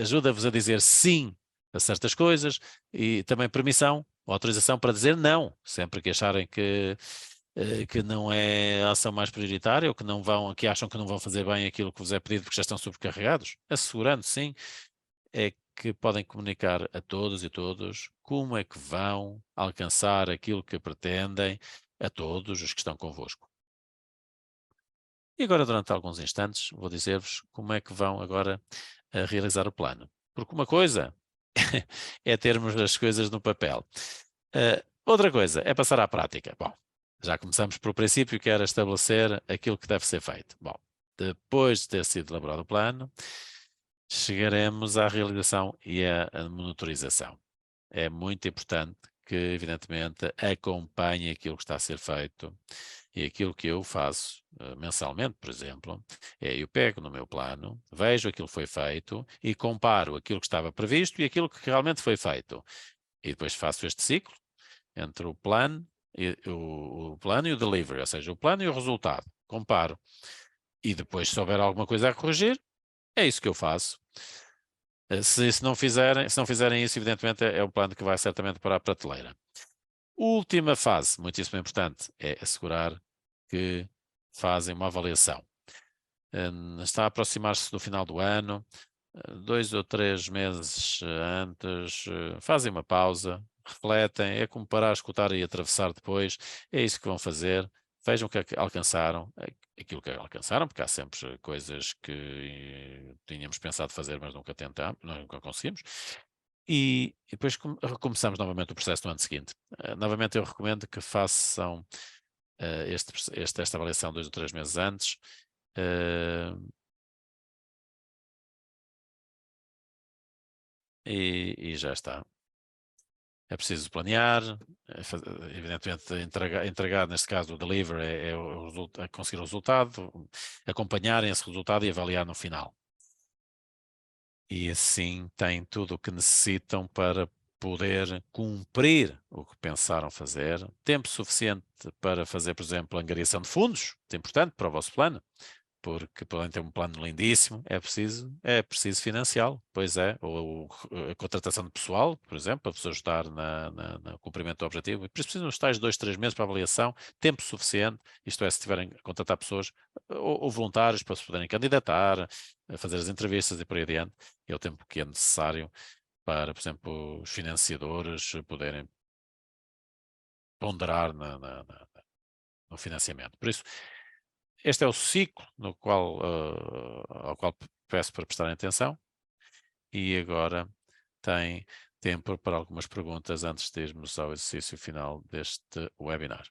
ajuda-vos a dizer sim a certas coisas e também permissão, autorização para dizer não, sempre que acharem que não é a ação mais prioritária ou que acham que não vão fazer bem aquilo que vos é pedido porque já estão sobrecarregados, assegurando sim, é que podem comunicar a todos e todos como é que vão alcançar aquilo que pretendem a todos os que estão convosco. E agora, durante alguns instantes, vou dizer-vos como é que vão agora realizar o plano. Porque uma coisa é termos as coisas no papel. Outra coisa é passar à prática. Bom, já começamos pelo princípio, que era estabelecer aquilo que deve ser feito. Bom, depois de ter sido elaborado o plano, chegaremos à realização e à monitorização. É muito importante que, evidentemente, acompanhe aquilo que está a ser feito e aquilo que eu faço mensalmente, por exemplo, eu pego no meu plano, vejo aquilo que foi feito e comparo aquilo que estava previsto e aquilo que realmente foi feito. E depois faço este ciclo entre o plano o plano e o delivery, ou seja, o plano e o resultado. Comparo. E depois, se houver alguma coisa a corrigir, é isso que eu faço. Se não fizerem isso, evidentemente é um plano que vai certamente para a prateleira. Última fase, muitíssimo importante, é assegurar que fazem uma avaliação. Está a aproximar-se do final do ano, 2 ou 3 meses antes, fazem uma pausa, refletem, é como parar, escutar e atravessar depois, é isso que vão fazer, vejam o que é que alcançaram, aquilo que alcançaram, porque há sempre coisas que tínhamos pensado fazer, mas nunca tentamos, nunca conseguimos, e depois recomeçamos novamente o processo no ano seguinte. Novamente eu recomendo que façam esta avaliação 2 ou 3 meses antes, e já está. É preciso planear, evidentemente entregar, neste caso o deliver é conseguir o resultado, acompanharem esse resultado e avaliar no final. E assim têm tudo o que necessitam para poder cumprir o que pensaram fazer. Tempo suficiente para fazer, por exemplo, a angariação de fundos, é importante para o vosso plano. Porque podem ter um plano lindíssimo, é preciso financiá-lo, pois é, ou a contratação de pessoal, por exemplo, para vos ajudar no cumprimento do objetivo, e por isso precisam os tais 2, 3 meses para avaliação, tempo suficiente, isto é, se tiverem a contratar pessoas ou voluntários para se poderem candidatar, a fazer as entrevistas e por aí adiante, é o tempo que é necessário para, por exemplo, os financiadores poderem ponderar no financiamento. Por isso, este é o ciclo ao qual peço para prestarem atenção e agora tem tempo para algumas perguntas antes de irmos ao exercício final deste webinar.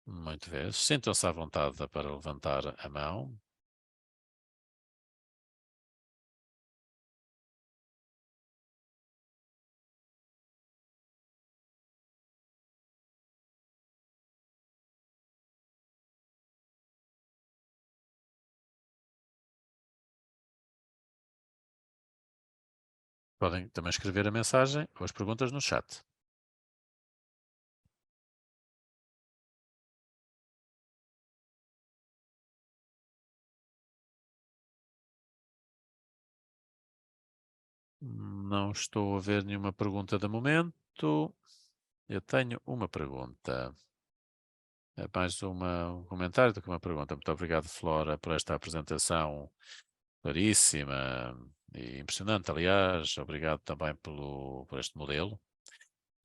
Muito bem. Sintam-se à vontade para levantar a mão. Podem também escrever a mensagem ou as perguntas no chat. Não estou a ver nenhuma pergunta de momento. Eu tenho uma pergunta. É mais um comentário do que uma pergunta. Muito obrigado, Flora, por esta apresentação claríssima e impressionante, aliás. Obrigado também por este modelo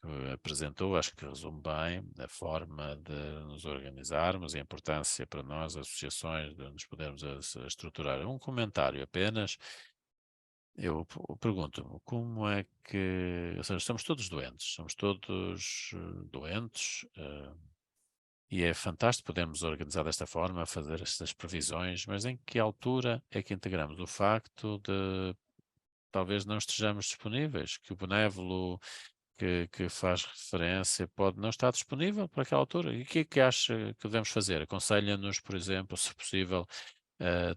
que apresentou. Acho que resume bem a forma de nos organizarmos e a importância para nós, associações, de nos podermos estruturar. Um comentário apenas. pergunto, como é que, ou seja, estamos todos doentes, e é fantástico podermos organizar desta forma, fazer estas previsões, mas em que altura é que integramos o facto de talvez não estejamos disponíveis, que o benévolo que faz referência pode não estar disponível para aquela altura? E o que é que acha que devemos fazer? Aconselha-nos, por exemplo, se possível,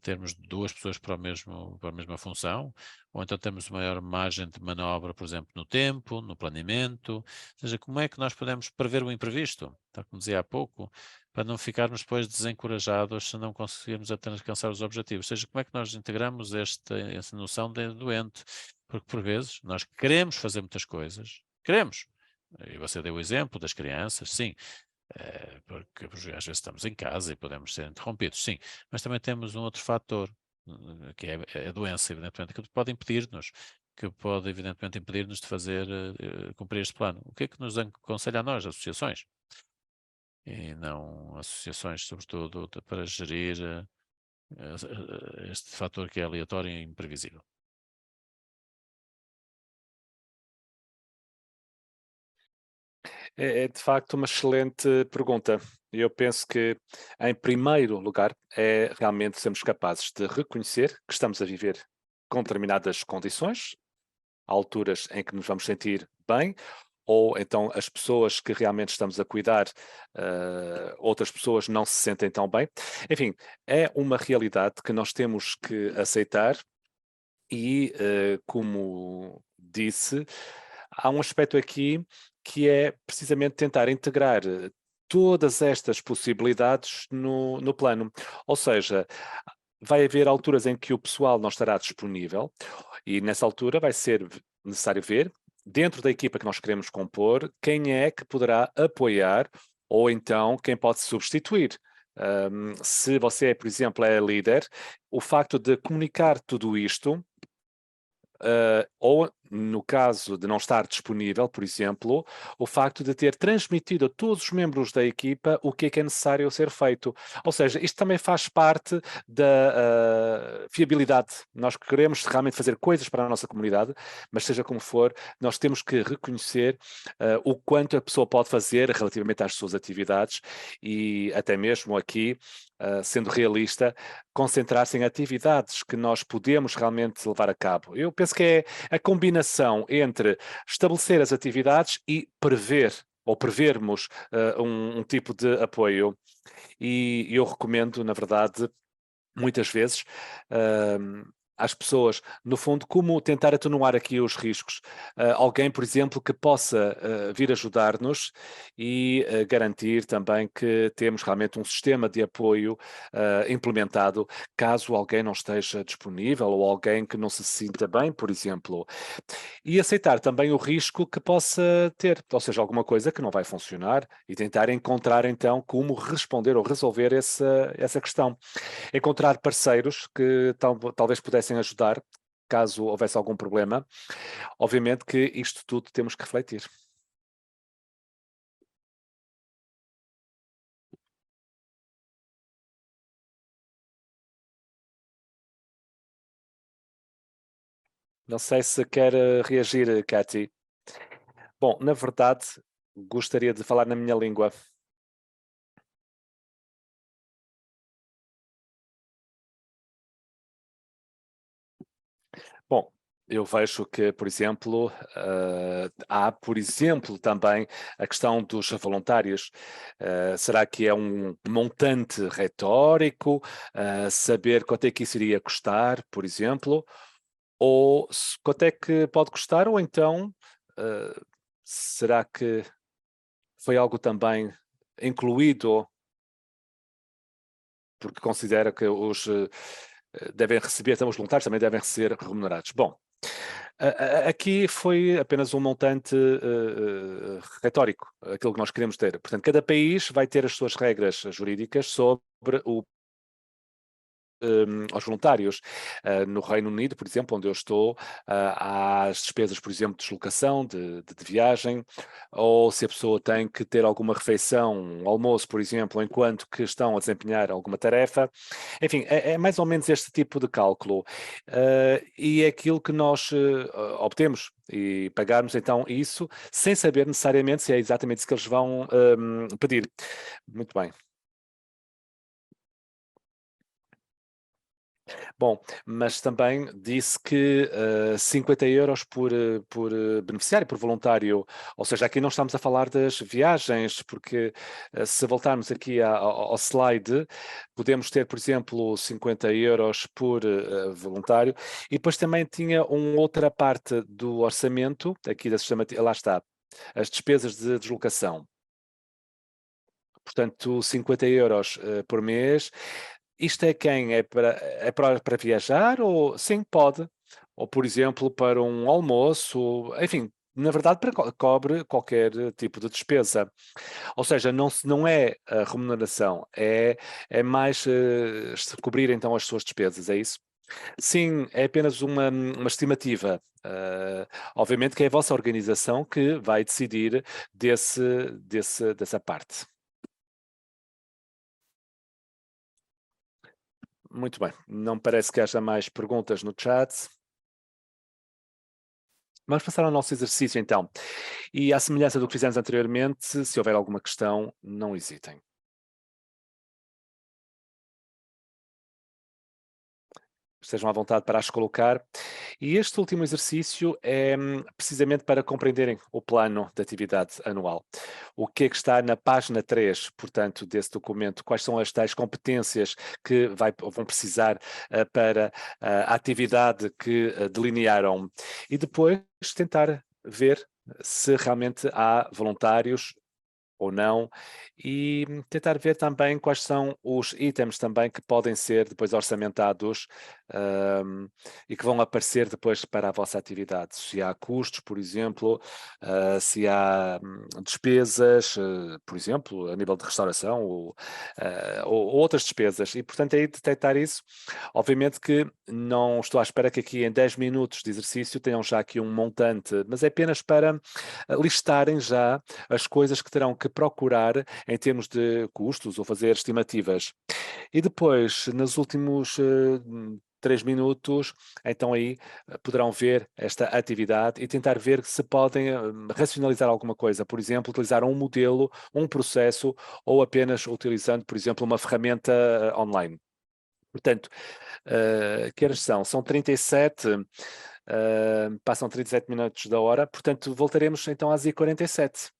termos duas pessoas para a mesma função, ou então temos maior margem de manobra, por exemplo, no tempo, no planeamento, ou seja, como é que nós podemos prever o imprevisto, tal como dizia há pouco, para não ficarmos depois desencorajados se não conseguirmos até alcançar os objetivos, ou seja, como é que nós integramos essa noção de doente, porque por vezes nós queremos fazer muitas coisas, queremos, e você deu o exemplo das crianças, sim, porque às vezes estamos em casa e podemos ser interrompidos, sim, mas também temos um outro fator, que é a doença, evidentemente, que pode impedir-nos, de fazer, cumprir este plano. O que é que nos aconselha a nós, associações? E não associações, sobretudo, para gerir este fator que é aleatório e imprevisível. É de facto uma excelente pergunta. Eu penso que, em primeiro lugar, é realmente sermos capazes de reconhecer que estamos a viver com determinadas condições, há alturas em que nos vamos sentir bem, ou então as pessoas que realmente estamos a cuidar, outras pessoas não se sentem tão bem. Enfim, é uma realidade que nós temos que aceitar e, como disse, há um aspecto aqui que é precisamente tentar integrar todas estas possibilidades no plano. Ou seja, vai haver alturas em que o pessoal não estará disponível e nessa altura vai ser necessário ver, dentro da equipa que nós queremos compor, quem é que poderá apoiar ou então quem pode substituir. Se você, por exemplo, é líder, o facto de comunicar tudo isto ou no caso de não estar disponível, por exemplo, o facto de ter transmitido a todos os membros da equipa o que é necessário ser feito. Ou seja, isto também faz parte da fiabilidade. Nós queremos realmente fazer coisas para a nossa comunidade, mas seja como for, nós temos que reconhecer o quanto a pessoa pode fazer relativamente às suas atividades e até mesmo aqui, sendo realista, concentrar-se em atividades que nós podemos realmente levar a cabo. Eu penso que é a combinação entre estabelecer as atividades e prever ou prevermos um tipo de apoio. E eu recomendo, na verdade, muitas vezes, às pessoas, no fundo, como tentar atenuar aqui os riscos. Alguém, por exemplo, que possa vir ajudar-nos e garantir também que temos realmente um sistema de apoio implementado caso alguém não esteja disponível ou alguém que não se sinta bem, por exemplo. E aceitar também o risco que possa ter, ou seja, alguma coisa que não vai funcionar e tentar encontrar então como responder ou resolver essa questão. Encontrar parceiros que talvez pudessem ajudar, caso houvesse algum problema. Obviamente que isto tudo temos que refletir. Não sei se quer reagir, Cathy. Bom, na verdade, gostaria de falar na minha língua. Bom, eu vejo que, por exemplo, há, por exemplo, também a questão dos voluntários. Será que é um montante retórico? Saber quanto é que isso iria custar, por exemplo? Ou quanto é que pode custar? Ou então, será que foi algo também incluído porque considera que os devem receber, também os voluntários também devem ser remunerados? Bom, aqui foi apenas um montante retórico, aquilo que nós queremos ter. Portanto, cada país vai ter as suas regras jurídicas sobre o aos voluntários. No Reino Unido, por exemplo, onde eu estou, há as despesas, por exemplo, de deslocação, de viagem, ou se a pessoa tem que ter alguma refeição, um almoço, por exemplo, enquanto que estão a desempenhar alguma tarefa. Enfim, é mais ou menos este tipo de cálculo. E é aquilo que nós obtemos e pagarmos então isso sem saber necessariamente se é exatamente isso que eles vão pedir. Muito bem. Bom, mas também disse que 50 € por beneficiário, por voluntário. Ou seja, aqui não estamos a falar das viagens, porque se voltarmos aqui ao slide, podemos ter, por exemplo, 50 € por voluntário, e depois também tinha uma outra parte do orçamento, aqui da sistema, lá está, as despesas de deslocação. Portanto, 50 € por mês. Isto é quem? É para viajar ou sim, pode. Ou, por exemplo, para um almoço, enfim, na verdade, cobre qualquer tipo de despesa. Ou seja, não é a remuneração, é mais cobrir então as suas despesas, é isso? Sim, é apenas uma estimativa. Obviamente que é a vossa organização que vai decidir dessa parte. Muito bem, não parece que haja mais perguntas no chat. Vamos passar ao nosso exercício então. E à semelhança do que fizemos anteriormente, se houver alguma questão, não hesitem. Estejam à vontade para as colocar. E este último exercício é precisamente para compreenderem o plano de atividade anual. O que é que está na página 3, portanto, desse documento? Quais são as tais competências que vão precisar para a atividade que delinearam? E depois tentar ver se realmente há voluntários ou não, e tentar ver também quais são os itens também que podem ser depois orçamentados, e que vão aparecer depois para a vossa atividade. Se há custos, por exemplo, se há despesas, por exemplo, a nível de restauração ou outras despesas. E, portanto, aí detectar isso. Obviamente que não estou à espera que aqui em 10 minutos de exercício tenham já aqui um montante, mas é apenas para listarem já as coisas que terão que procurar em termos de custos ou fazer estimativas. E depois, nos últimos 3 minutos, então aí poderão ver esta atividade e tentar ver se podem racionalizar alguma coisa. Por exemplo, utilizar um modelo, um processo ou apenas utilizando, por exemplo, uma ferramenta online. Portanto, que horas são? São 37, passam 37 minutos da hora, portanto voltaremos então às I47.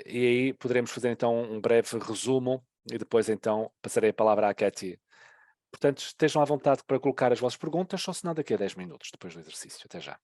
E aí poderemos fazer então um breve resumo e depois então passarei a palavra à Katy. Portanto, estejam à vontade para colocar as vossas perguntas, só se não daqui a 10 minutos depois do exercício. Até já.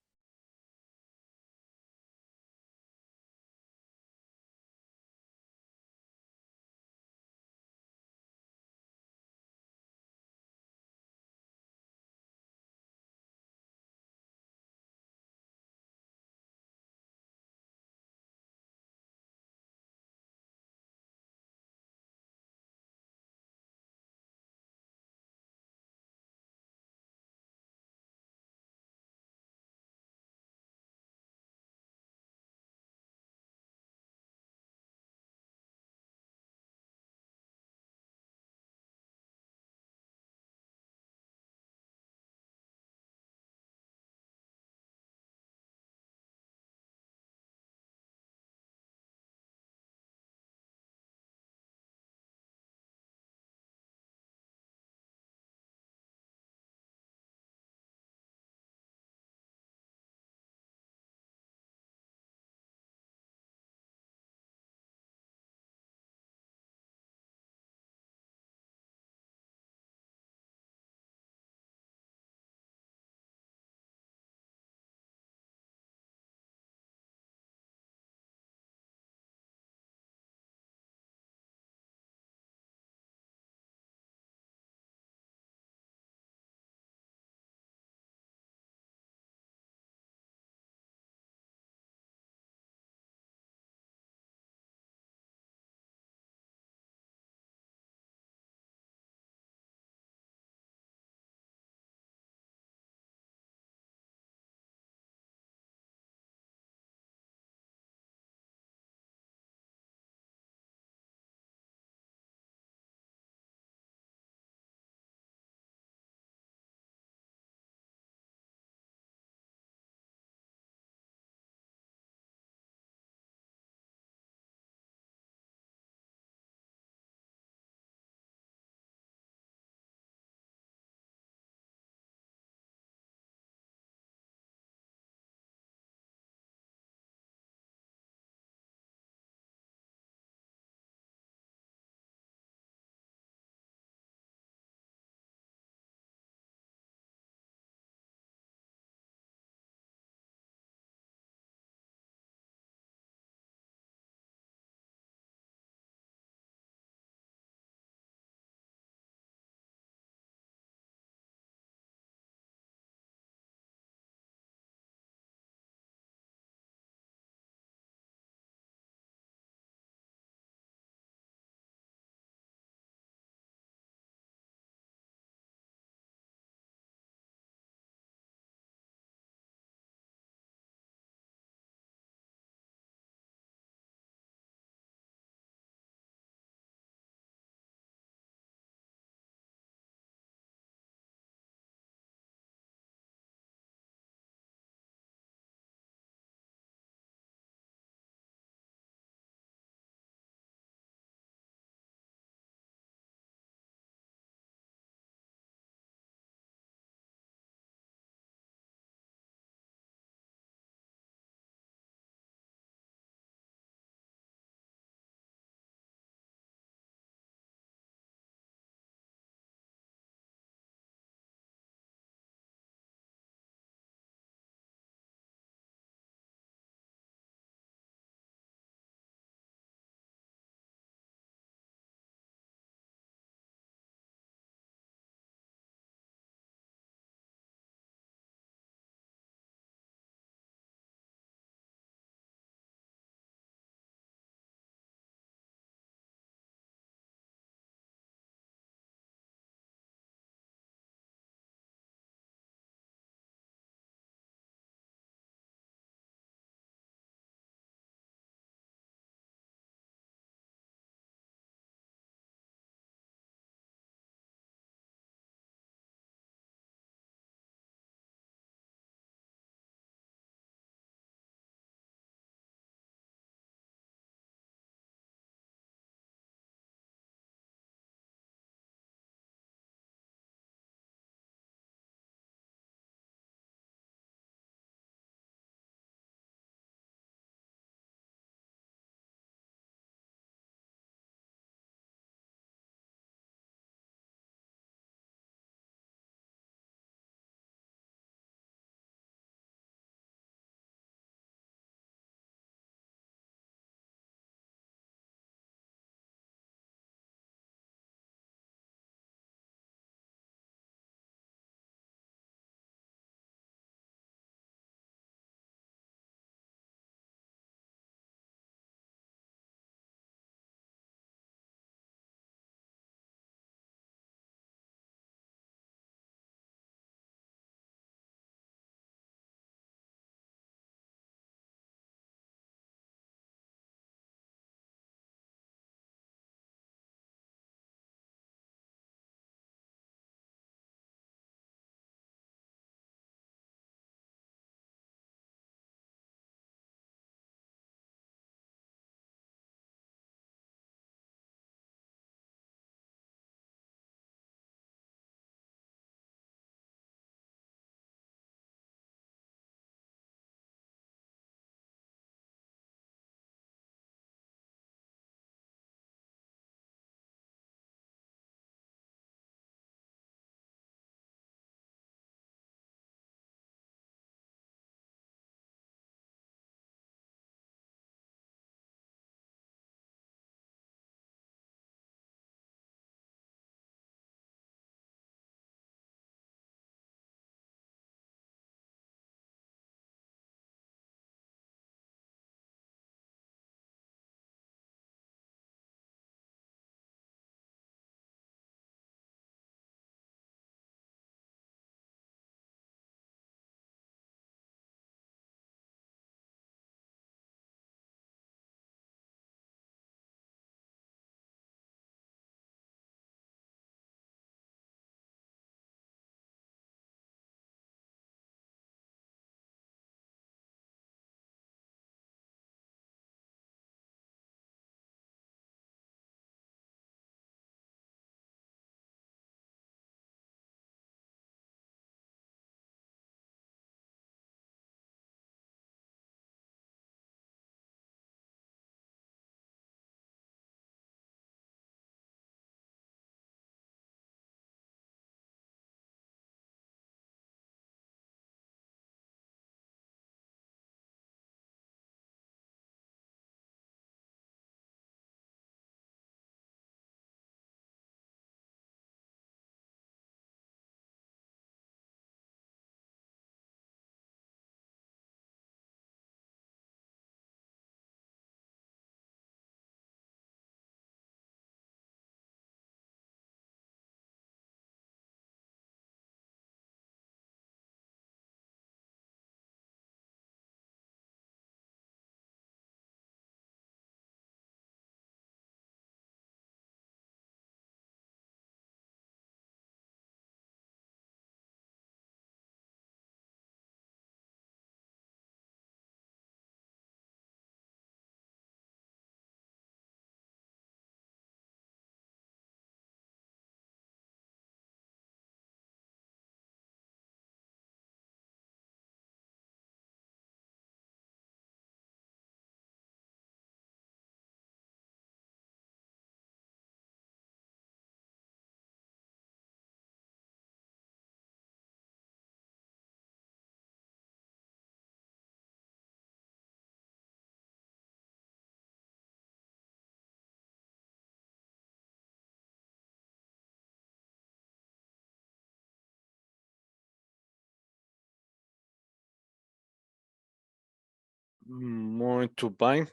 Muito bem.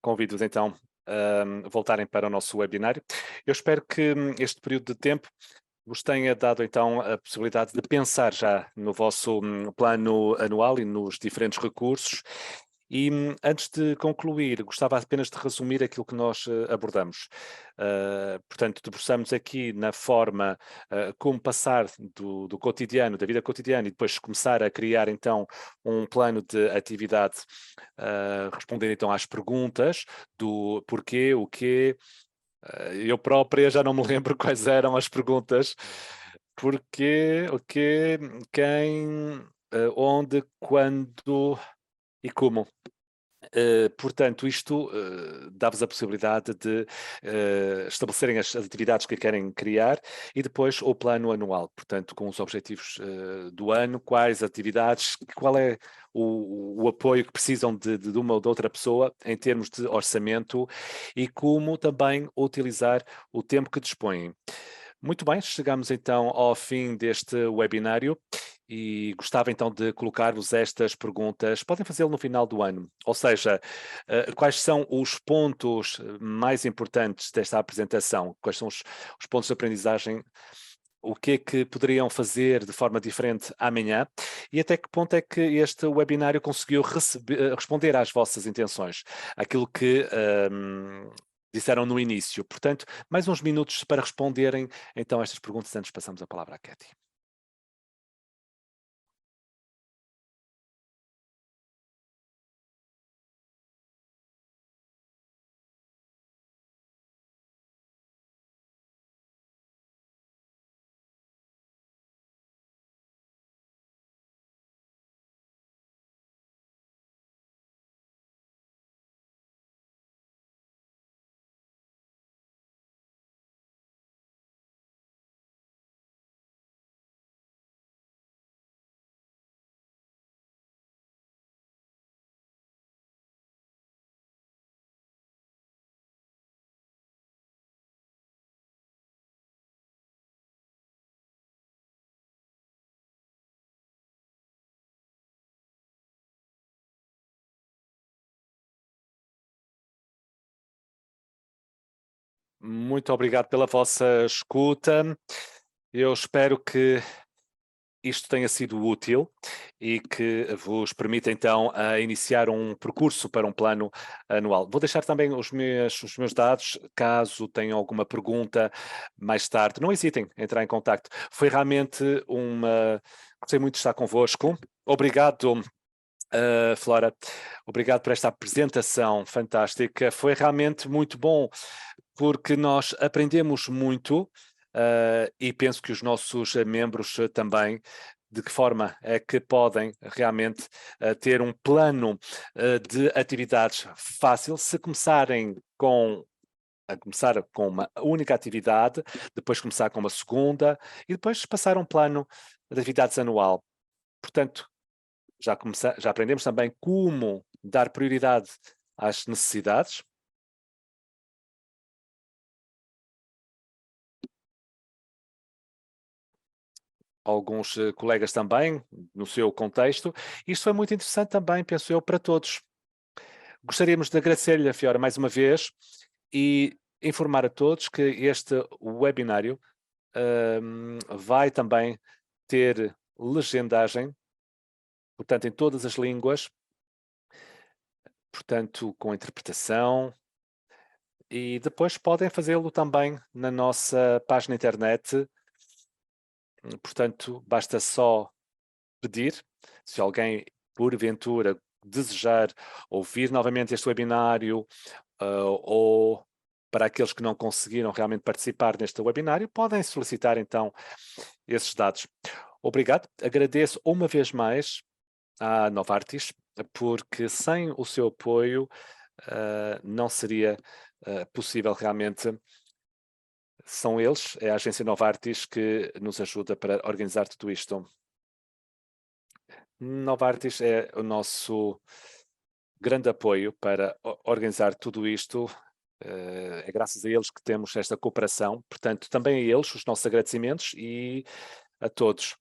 Convido-os então a voltarem para o nosso webinário. Eu espero que este período de tempo vos tenha dado então a possibilidade de pensar já no vosso plano anual e nos diferentes recursos. E antes de concluir, gostava apenas de resumir aquilo que nós abordamos. Portanto, debruçamos aqui na forma como passar do cotidiano, da vida cotidiana, e depois começar a criar então um plano de atividade, responder então às perguntas do porquê, o quê. Eu própria já não me lembro quais eram as perguntas. Porquê, o quê, quem, onde, quando e como. Portanto, isto dá-vos a possibilidade de estabelecerem as atividades que querem criar e depois o plano anual, portanto, com os objetivos do ano, quais atividades, qual é o apoio que precisam de uma ou de outra pessoa em termos de orçamento e como também utilizar o tempo que dispõem. Muito bem, chegamos então ao fim deste webinário e gostava então de colocar-vos estas perguntas. Podem fazê-lo no final do ano, ou seja, quais são os pontos mais importantes desta apresentação? Quais são os pontos de aprendizagem? O que é que poderiam fazer de forma diferente amanhã? E até que ponto é que este webinário conseguiu responder às vossas intenções? Aquilo que disseram no início. Portanto, mais uns minutos para responderem então estas perguntas antes passamos a palavra à Cathy. Muito obrigado pela vossa escuta. Eu espero que isto tenha sido útil e que vos permita então a iniciar um percurso para um plano anual. Vou deixar também os meus dados, caso tenham alguma pergunta mais tarde. Não hesitem em entrar em contacto. Foi realmente uma... Gostei muito de estar convosco. Obrigado, Flora. Obrigado por esta apresentação fantástica. Foi realmente muito bom porque nós aprendemos muito e penso que os nossos membros também, de que forma é que podem realmente ter um plano de atividades fácil, se começarem a começar com uma única atividade, depois começar com uma segunda e depois passar um plano de atividades anual. Portanto, já aprendemos também como dar prioridade às necessidades. Alguns colegas também, no seu contexto. Isto foi muito interessante também, penso eu, para todos. Gostaríamos de agradecer-lhe, Fiora, mais uma vez e informar a todos que este webinário vai também ter legendagem, portanto, em todas as línguas, portanto, com interpretação, e depois podem fazê-lo também na nossa página internet. Portanto, basta só pedir, se alguém porventura desejar ouvir novamente este webinário, ou para aqueles que não conseguiram realmente participar neste webinário, podem solicitar então esses dados. Obrigado, agradeço uma vez mais à Novartis, porque sem o seu apoio não seria possível realmente. São eles, é a agência Novartis que nos ajuda para organizar tudo isto. Novartis é o nosso grande apoio para organizar tudo isto. É graças a eles que temos esta cooperação. Portanto, também a eles os nossos agradecimentos e a todos.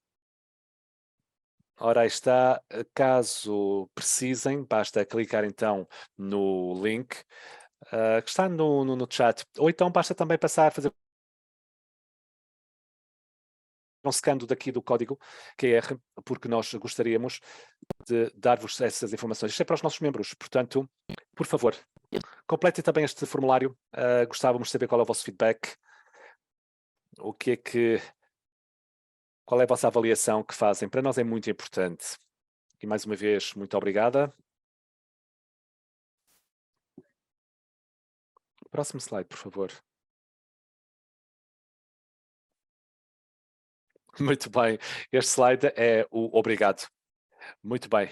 Ora, aí está. Caso precisem, basta clicar então no link que está no chat. Ou então basta também fazer um scan daqui do código QR, porque nós gostaríamos de dar-vos essas informações. Isto é para os nossos membros, portanto, por favor, completem também este formulário. Gostávamos de saber qual é o vosso feedback, qual é a vossa avaliação que fazem. Para nós é muito importante. E mais uma vez, muito obrigada. Próximo slide, por favor. Muito bem. Este slide é o obrigado. Muito bem.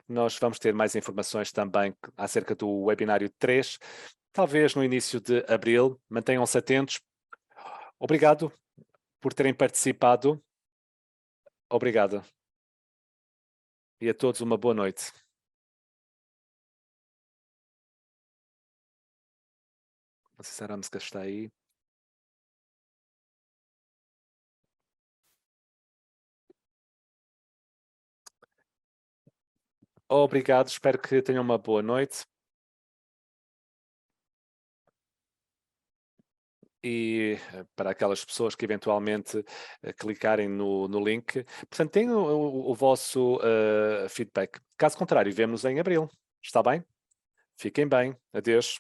Nós vamos ter mais informações também acerca do webinário 3, talvez no início de abril. Mantenham-se atentos. Obrigado por terem participado. Obrigado. E a todos uma boa noite. Não sei se a Ramska está aí. Obrigado, espero que tenham uma boa noite. E para aquelas pessoas que eventualmente clicarem no link, portanto, tenham o vosso feedback. Caso contrário, vemo-nos em abril. Está bem? Fiquem bem. Adeus.